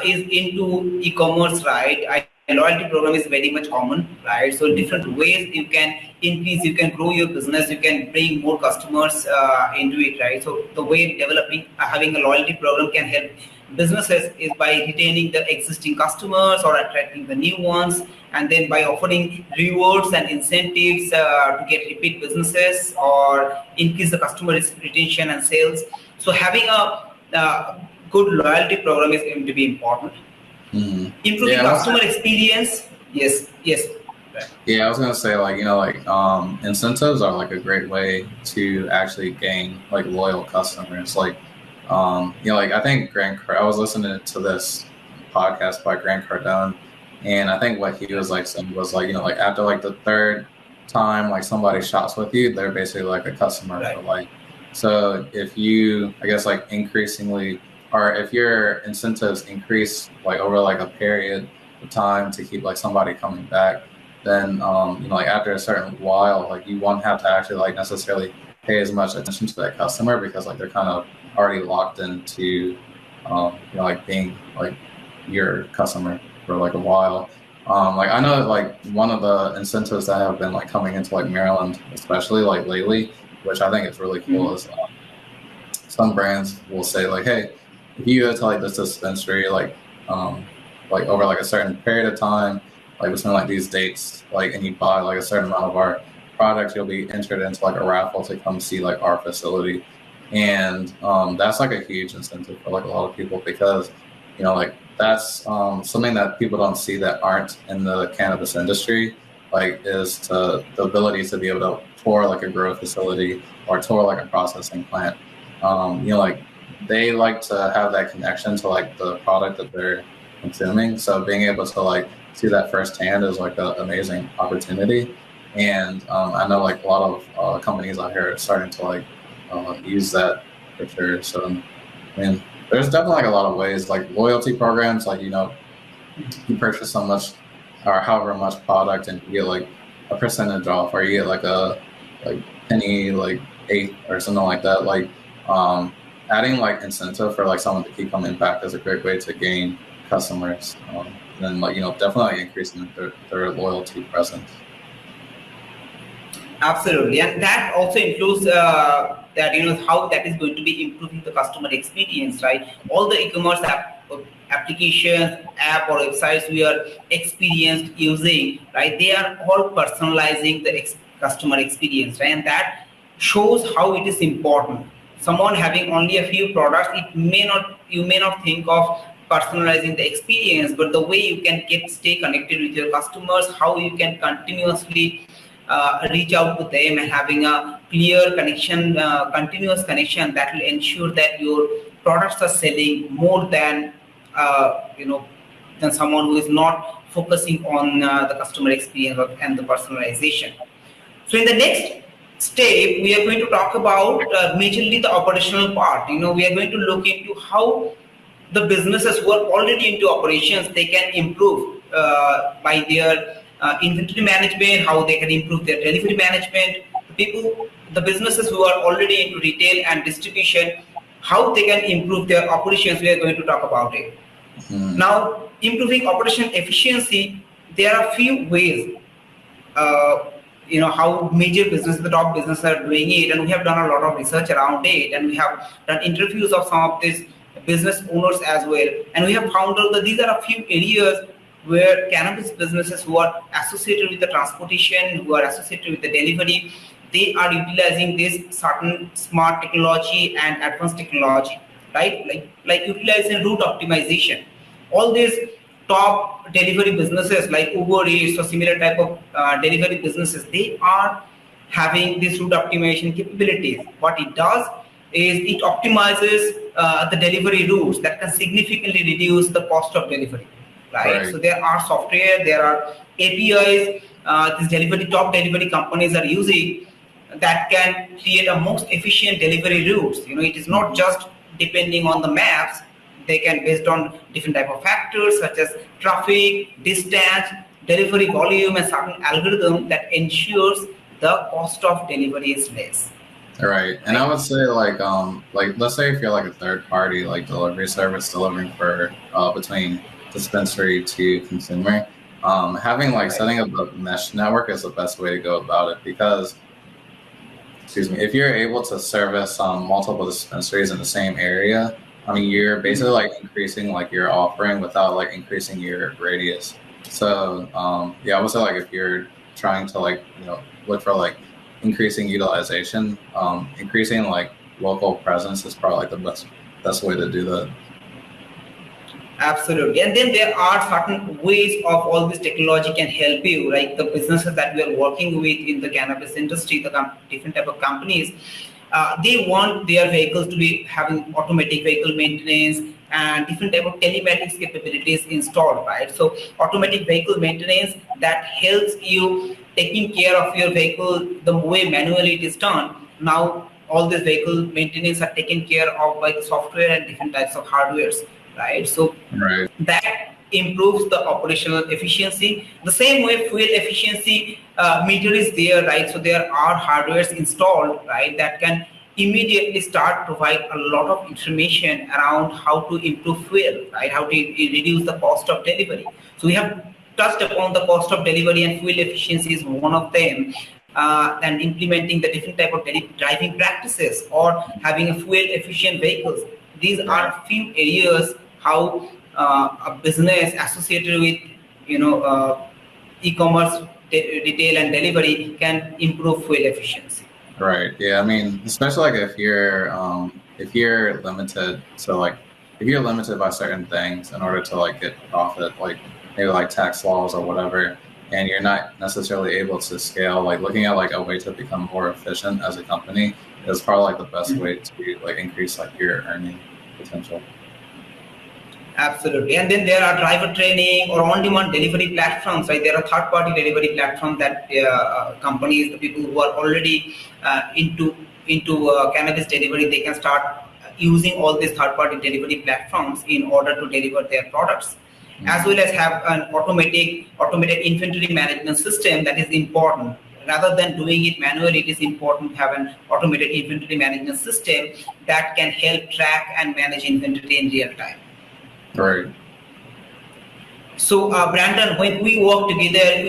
is into e-commerce, right, loyalty program is very much common, right? So different ways you can increase, you can grow your business, you can bring more customers into it, right? So the way developing, having a loyalty program can help businesses is by retaining the existing customers or attracting the new ones, and then by offering rewards and incentives to get repeat businesses or increase the customer retention and sales. So having a good loyalty program is going to be important. Mm-hmm. improving Yeah, customer experience. Yes, yes. yeah, I was gonna say like incentives are like a great way to actually gain like loyal customers. Like like I think I was listening to this podcast by Grant Cardone, and I think what he was like saying was like like after like the third time like somebody shops with you, they're basically like a customer for Right. life. So if you I guess like increasingly or if your incentives increase like over like a period of time to keep like somebody coming back, then like after a certain while, like you won't have to actually like necessarily pay as much attention to that customer because like they're kind of already locked into like being like your customer for like a while. Like I know like one of the incentives that have been like coming into like Maryland, especially like lately, which I think is really cool, is some brands will say like, hey, if you go to like this dispensary like over like a certain period of time, like between like these dates, like and you buy like a certain amount of our products, you'll be entered into like a raffle to come see like our facility. And that's like a huge incentive for like a lot of people because like that's something that people don't see that aren't in the cannabis industry, like is to the ability to be able to tour like a grow facility or tour like a processing plant. Like they like to have that connection to like the product that they're consuming. So being able to like see that firsthand is like an amazing opportunity. And I know like a lot of companies out here are starting to like use that for sure. So I mean, there's definitely like a lot of ways, like loyalty programs, like you purchase so much or however much product and you get like a percentage off, or you get like a like penny like eighth or something like that. Like adding like incentive for like someone to keep coming back is a great way to gain customers. And then like definitely increasing their loyalty presence. Absolutely, and that also includes that how that is going to be improving the customer experience, right? All the e-commerce applications, app or websites we are experienced using, right? They are all personalizing the customer experience, right? And that shows how it is important. Someone having only a few products, you may not think of personalizing the experience, but the way you can stay connected with your customers, how you can continuously reach out to them and having a clear connection, continuous connection that will ensure that your products are selling more than than someone who is not focusing on the customer experience and the personalization. So in the next step, we are going to talk about majorly the operational part. We are going to look into how the businesses who are already into operations, they can improve by their inventory management, how they can improve their delivery management. The businesses who are already into retail and distribution, how they can improve their operations, we are going to talk about it. Now, improving operation efficiency, there are a few ways. How major businesses, the top businesses are doing it, and we have done a lot of research around it, and we have done interviews of some of these business owners as well, and we have found out that these are a few areas where cannabis businesses who are associated with the transportation, who are associated with the delivery, they are utilizing this certain smart technology and advanced technology, right? Like utilizing route optimization. All these top delivery businesses like Uber Eats or similar type of delivery businesses, they are having this route optimization capabilities. What it does is it optimizes the delivery routes that can significantly reduce the cost of delivery, right? So there are software, there are APIs, these top delivery companies are using that can create a most efficient delivery routes. It is not just depending on the maps. They can, based on different type of factors such as traffic, distance, delivery volume, and certain algorithm that ensures the cost of delivery is less. Right. And I would say like let's say if you're like a third party like delivery service delivering for between dispensary to consumer, having like setting up a mesh network is the best way to go about it, because if you're able to service multiple dispensaries in the same area, I mean, you're basically like increasing like your offering without like increasing your radius. So I would say like if you're trying to like look for like increasing utilization, increasing like local presence is probably like the best way to do that. Absolutely. And then there are certain ways of all this technology can help you, like the businesses that we are working with in the cannabis industry, the different type of companies, they want their vehicles to be having automatic vehicle maintenance and different type of telematics capabilities installed, right? So automatic vehicle maintenance that helps you taking care of your vehicle the way manually it is done. Now all these vehicle maintenance are taken care of by the software and different types of hardwares, right? So Right. that improves the operational efficiency. The same way fuel efficiency meter is there, right? So there are hardwares installed, right, that can immediately start provide a lot of information around how to improve fuel, right? How to reduce the cost of delivery. So we have touched upon the cost of delivery and fuel efficiency is one of them. And implementing the different type of driving practices or having a fuel efficient vehicles. These Right. are few areas how a business associated with e-commerce, retail and delivery can improve fuel efficiency. Right. Yeah. I mean, especially like if you're limited, so like if you're limited by certain things in order to like get profit, like maybe like tax laws or whatever, and you're not necessarily able to scale, like looking at like a way to become more efficient as a company is probably like the best way to like increase like your earning potential. Absolutely. And then there are driver training or on-demand delivery platforms, right? There are third-party delivery platforms that companies, the people who are already into cannabis delivery, they can start using all these third-party delivery platforms in order to deliver their products, as well as have an automated inventory management system that is important. Rather than doing it manually, it is important to have an automated inventory management system that can help track and manage inventory in real time. Right. So, Brandon, when we work together,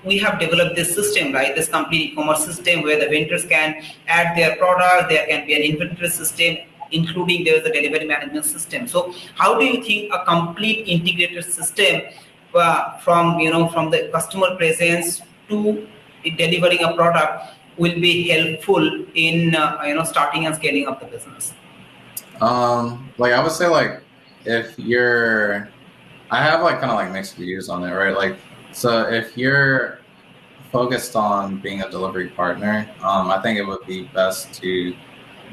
we have developed this system, right? This complete e-commerce system where the vendors can add their product. There can be an inventory system, including there is a delivery management system. So, how do you think a complete integrated system from the customer presence to delivering a product will be helpful in starting and scaling up the business? Like I would say like if you're I have like kind of like mixed views on it, right? Like so if you're focused on being a delivery partner, I think it would be best to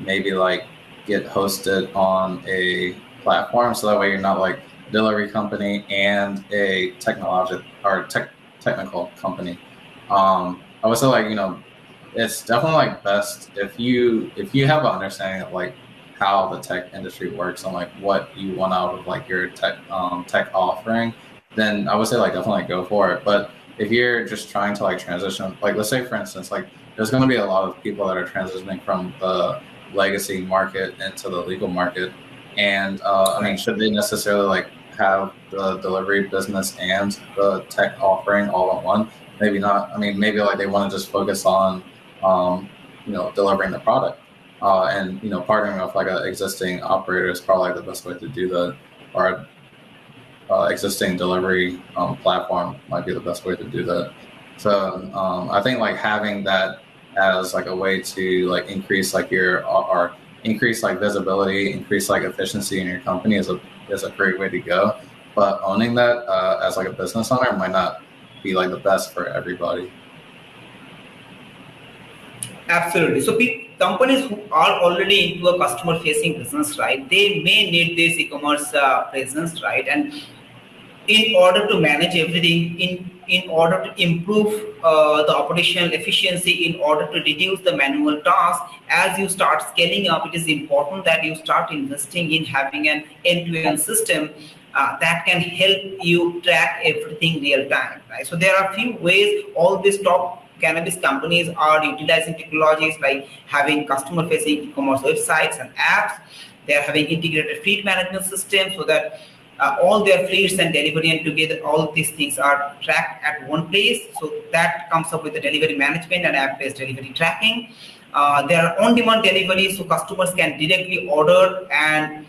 maybe like get hosted on a platform so that way you're not like a delivery company and a technical company. I would say like, it's definitely like best if you have an understanding of like how the tech industry works and like what you want out of like your tech offering, then I would say like definitely go for it. But if you're just trying to like transition, like let's say for instance, like there's going to be a lot of people that are transitioning from the legacy market into the legal market, and I mean, should they necessarily like have the delivery business and the tech offering all in one? Maybe not. I mean, maybe like they want to just focus on delivering the product. And partnering with like an existing operator is probably like the best way to do that, or existing delivery platform might be the best way to do that. So I think like having that as like a way to like increase like your or increase like visibility, increase like efficiency in your company is a great way to go. But owning that as like a business owner might not be like the best for everybody. Absolutely. So companies who are already into a customer-facing business, right, they may need this e-commerce presence, right? And in order to manage everything, in order to improve the operational efficiency, in order to reduce the manual tasks, as you start scaling up, it is important that you start investing in having an end-to-end system that can help you track everything real time, right? So there are a few ways all these top cannabis companies are utilizing technologies like having customer-facing e-commerce websites and apps. They are having integrated fleet management systems so that all their fleets and delivery and together, all these things are tracked at one place. So that comes up with the delivery management and app-based delivery tracking. There are on-demand deliveries, so customers can directly order and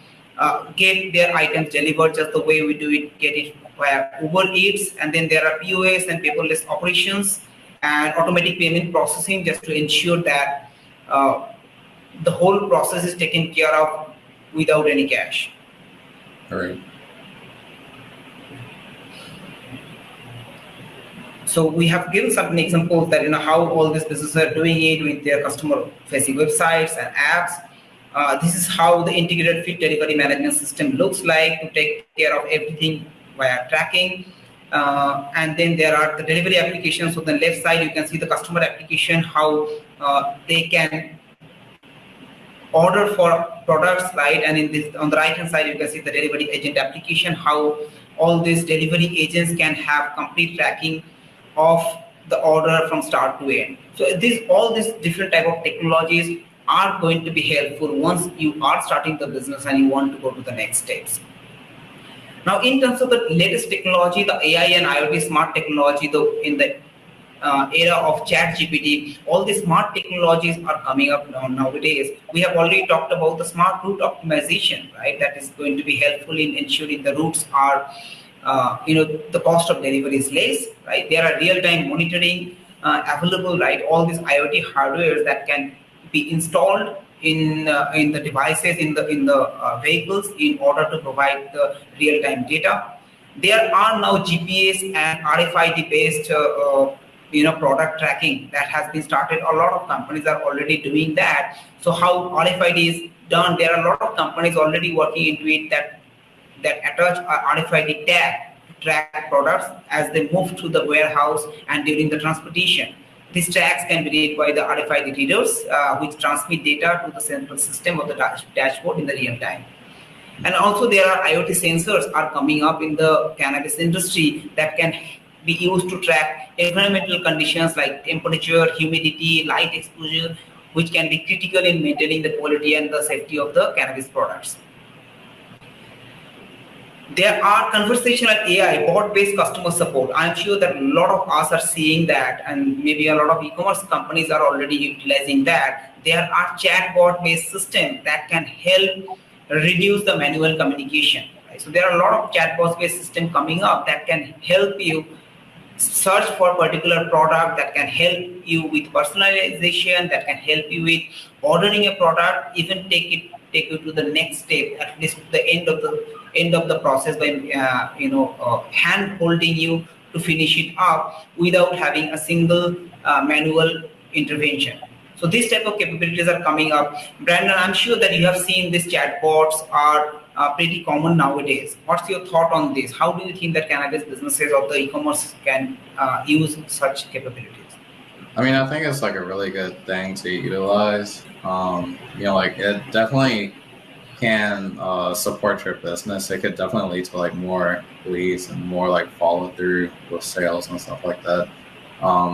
get their items delivered just the way we do it, get it via Uber Eats. And then there are POS and paperless operations and automatic payment processing just to ensure that the whole process is taken care of without any cash. All right. So we have given certain examples that how all these businesses are doing it with their customer-facing websites and apps. This is how the integrated feed delivery management system looks like to take care of everything via tracking. And then there are the delivery applications. So on the left side, you can see the customer application, how they can order for products, right? And on the right hand side, you can see the delivery agent application, how all these delivery agents can have complete tracking of the order from start to end. So all these different type of technologies are going to be helpful once you are starting the business and you want to go to the next steps. Now, in terms of the latest technology, the AI and IoT smart technology, though in the era of chat GPT, all the smart technologies are coming up nowadays. We have already talked about the smart route optimization, right? That is going to be helpful in ensuring the routes are, the cost of delivery is less, right? There are real-time monitoring available, right? All these IoT hardware that can be installed in the devices in the vehicles in order to provide the real-time data. There are now GPS and RFID based product tracking that has been started. A lot of companies are already doing that. So how RFID is done, there are a lot of companies already working into it that attach RFID tag to track products as they move through the warehouse and during the transportation. These tags can be read by the RFID readers, which transmit data to the central system of the dashboard in the real time. And also there are IoT sensors are coming up in the cannabis industry that can be used to track environmental conditions like temperature, humidity, light exposure, which can be critical in maintaining the quality and the safety of the cannabis products. There are conversational AI, bot-based customer support. I'm sure that a lot of us are seeing that, and maybe a lot of e-commerce companies are already utilizing that. There are chatbot-based systems that can help reduce the manual communication. Right? So there are a lot of chatbot-based systems coming up that can help you search for a particular product, that can help you with personalization, that can help you with ordering a product, even take you to the next step, at least the end of the process by hand holding you to finish it up without having a single manual intervention. So these type of capabilities are coming up. Brandon, I'm sure that you have seen these chatbots are pretty common nowadays. What's your thought on this? How do you think that cannabis businesses or the e-commerce can use such capabilities? I mean, I think it's like a really good thing to utilize. It definitely can support your business. It could definitely lead to like more leads and more like follow through with sales and stuff like that.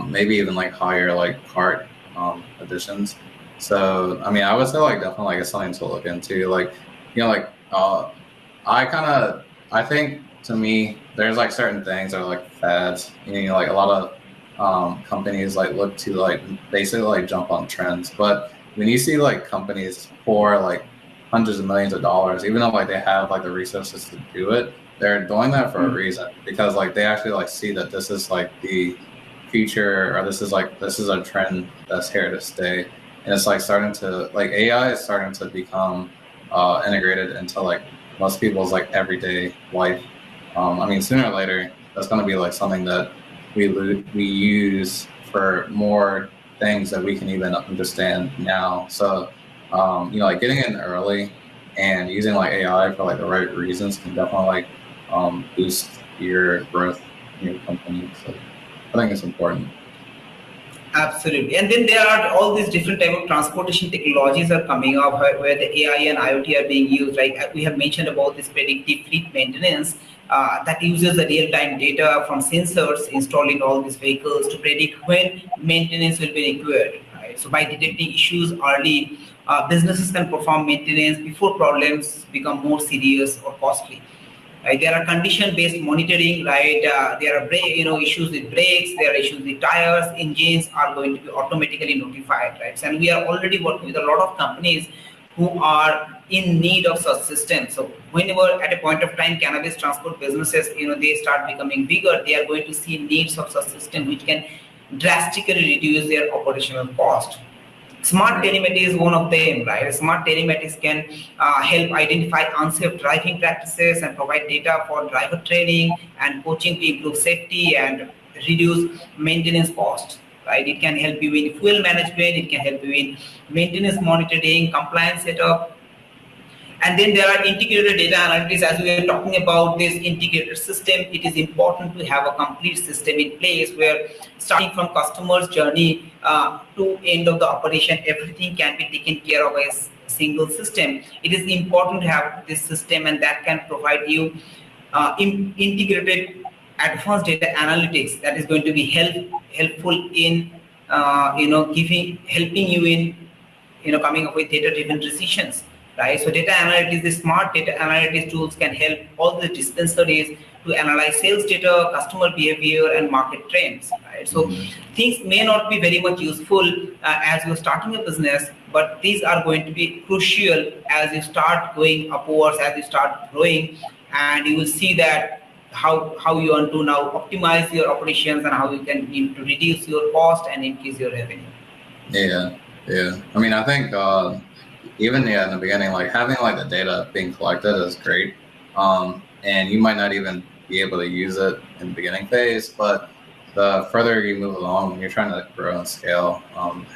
Maybe even like higher like cart additions. So I mean, I would say like definitely like it's something to look into. I think to me there's like certain things that are like fads. Like a lot of companies like look to like basically like jump on trends. But when you see like companies pour like hundreds of millions of dollars, even though like they have like the resources to do it, they're doing that for a reason, because like they actually like see that this is like the future, or this is a trend that's here to stay. And it's like starting to like AI is starting to become integrated into like most people's like everyday life. I mean, sooner or later that's going to be like something that we use for more things that we can even understand now. So like getting in early and using like AI for like the right reasons can definitely like boost your growth in your company. So I think it's important. Absolutely. And then there are all these different type of transportation technologies are coming up where the AI and IoT are being used. Like we have mentioned about this predictive fleet maintenance that uses the real-time data from sensors installed in all these vehicles to predict when maintenance will be required. Right? So by detecting issues early, businesses can perform maintenance before problems become more serious or costly. Right? There are condition-based monitoring, right? There are issues with brakes, there are issues with tires, engines are going to be automatically notified, right? And we are already working with a lot of companies who are in need of such systems. So whenever at a point of time cannabis transport businesses, they start becoming bigger, they are going to see needs of such system which can drastically reduce their operational cost. Smart telematics is one of them, right? Smart telematics can help identify unsafe driving practices and provide data for driver training and coaching to improve safety and reduce maintenance costs, right? It can help you in fuel management, it can help you in maintenance monitoring, compliance setup. And then there are integrated data analytics. As we are talking about this integrated system, it is important to have a complete system in place where starting from customer's journey to end of the operation, everything can be taken care of by a single system. It is important to have this system, and that can provide you integrated advanced data analytics that is going to be helpful in helping you in coming up with data-driven decisions, right? So data analytics, the smart data analytics tools can help all the dispensaries to analyze sales data, customer behavior, and market trends, right? So things may not be very much useful as you're starting a business, but these are going to be crucial as you start going upwards, as you start growing, and you will see that how you want to now optimize your operations and how you can to reduce your cost and increase your revenue. Yeah. I mean, I think even in the beginning, like having like the data being collected is great, and you might not even be able to use it in the beginning phase, but the further you move along, when you're trying to grow and scale,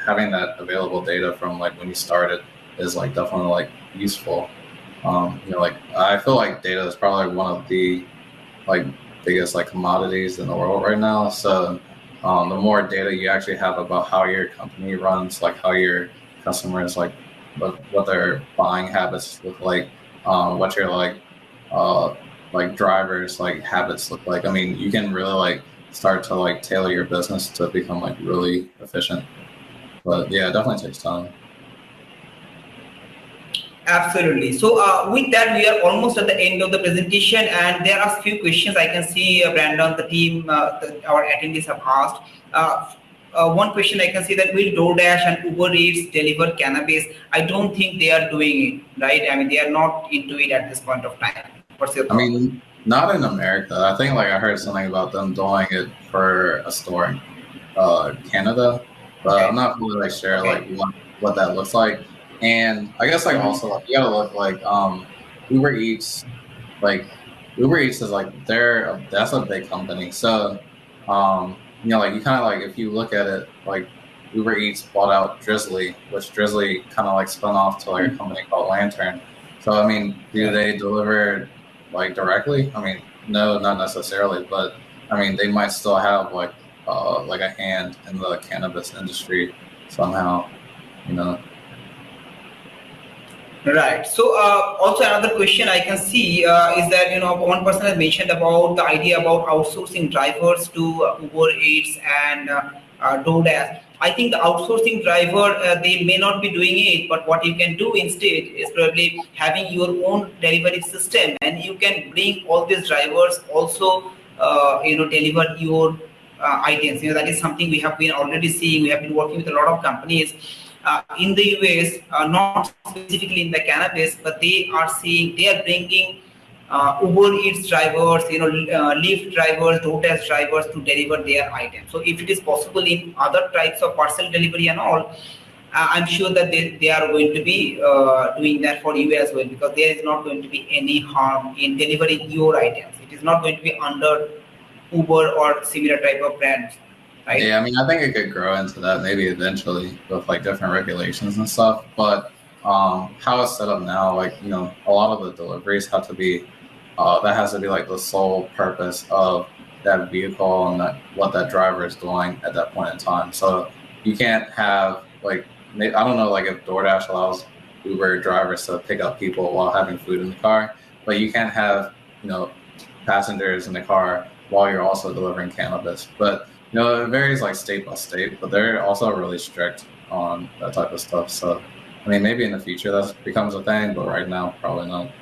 having that available data from like when you started is like definitely like useful. Like I feel like data is probably one of the like biggest like commodities in the world right now. So the more data you actually have about how your company runs, like how your customers like what their buying habits look like, what your like drivers like habits look like. I mean, you can really like start to like tailor your business to become like really efficient. But yeah, it definitely takes time. Absolutely. So with that, we are almost at the end of the presentation, and there are a few questions I can see, Brandon, the team, our attendees have asked. One question I can see that will DoorDash and Uber Eats deliver cannabis? I don't think they are doing it, right? I mean, they are not into it at this point of time. What's your thought? I mean, not in America. I think like I heard something about them doing it for a store in Canada, but I'm not really like sure like what that looks like. And I guess like also like, you gotta look like Uber Eats is like that's a big company. So like you kind of like if you look at it like Uber Eats bought out Drizzly, which Drizzly kind of like spun off to like a company called Lantern. So I mean, do they deliver like directly? I mean, no, not necessarily, but I mean they might still have like a hand in the cannabis industry somehow, Right. So also another question I can see is that one person has mentioned about the idea about outsourcing drivers to Uber Eats and DoorDash. I think the outsourcing driver they may not be doing it, but what you can do instead is probably having your own delivery system, and you can bring all these drivers also deliver your items. That is something we have been already seeing. We have been working with a lot of companies in the US, not specifically in the cannabis, but they are bringing Uber Eats drivers, Lyft drivers, DoorDash drivers to deliver their items. So if it is possible in other types of parcel delivery and all, I'm sure that they are going to be doing that for you as well, because there is not going to be any harm in delivering your items. It is not going to be under Uber or similar type of brands. Right? Yeah, I mean, I think it could grow into that maybe eventually with like different regulations and stuff. But how it's set up now, like, a lot of the deliveries have to be, that has to be like the sole purpose of that vehicle and what that driver is doing at that point in time. So you can't have like, I don't know, like if DoorDash allows Uber drivers to pick up people while having food in the car, but you can't have, passengers in the car while you're also delivering cannabis. But it varies like state by state, but they're also really strict on that type of stuff. So, I mean, maybe in the future that becomes a thing, but right now, probably not.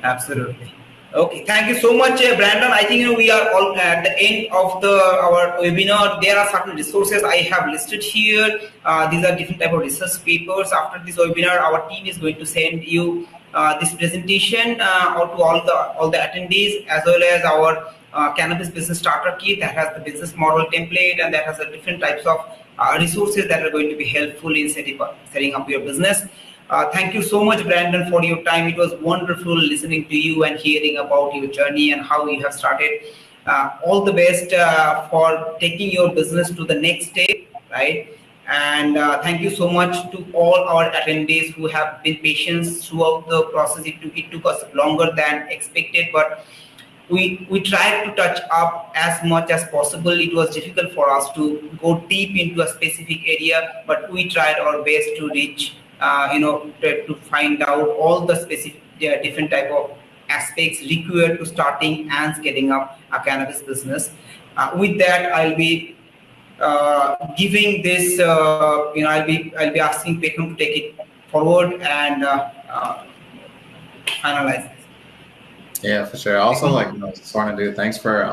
Absolutely. Okay, thank you so much, Brandon. I think we are all at the end of our webinar. There are certain resources I have listed here. These are different type of research papers. After this webinar, our team is going to send you this presentation out to all the attendees, as well as our Cannabis Business Starter Kit that has the business model template, and that has different types of resources that are going to be helpful in setting up your business. Thank you so much, Brandon, for your time. It was wonderful listening to you and hearing about your journey and how you have started. All the best for taking your business to the next step, right? And thank you so much to all our attendees who have been patient throughout the process. It took us longer than expected, but we tried to touch up as much as possible. It was difficult for us to go deep into a specific area, but we tried our best to reach, to find out all the specific different type of aspects required to starting and scaling up a cannabis business. With that, I'll be giving this. I'll be asking Pekam to take it forward and finalize. Yeah, for sure. Also, just want to do thanks for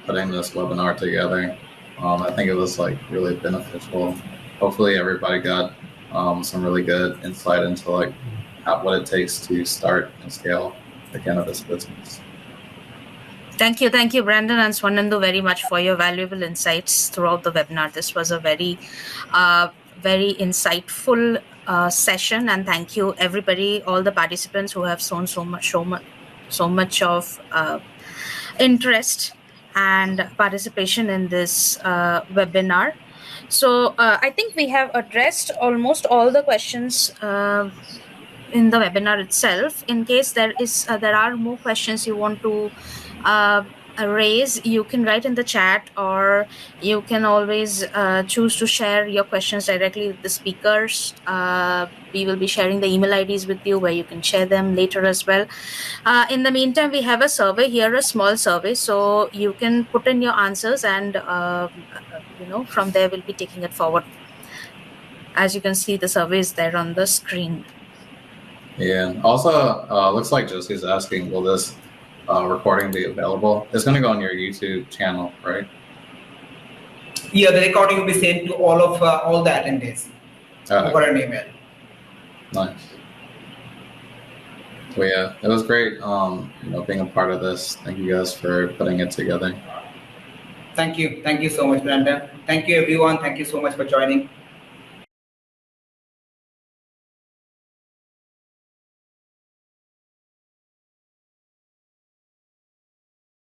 putting this webinar together. I think it was really beneficial. Hopefully, everybody got some really good insight into what it takes to start and scale the cannabis business. Thank you, Brandon and Swanandu, very much for your valuable insights throughout the webinar. This was a very, very insightful session, and thank you, everybody, all the participants who have shown so much of interest and participation in this webinar. So I think we have addressed almost all the questions in the webinar itself. In case there are more questions you want to raise, you can write in the chat, or you can always choose to share your questions directly with the speakers. We will be sharing the email IDs with you where you can share them later as well. In the meantime, we have a survey here, a small survey, so you can put in your answers, and from there we'll be taking it forward. As you can see, the survey is there on the screen. Yeah. Also, looks like Josie's asking, will this recording be available? It's going to go on your YouTube channel, right? Yeah, the recording will be sent to all the attendees over an email. Nice. Well, yeah, it was great, being a part of this. Thank you guys for putting it together. Thank you so much, Brandon. Thank you, everyone. Thank you so much for joining.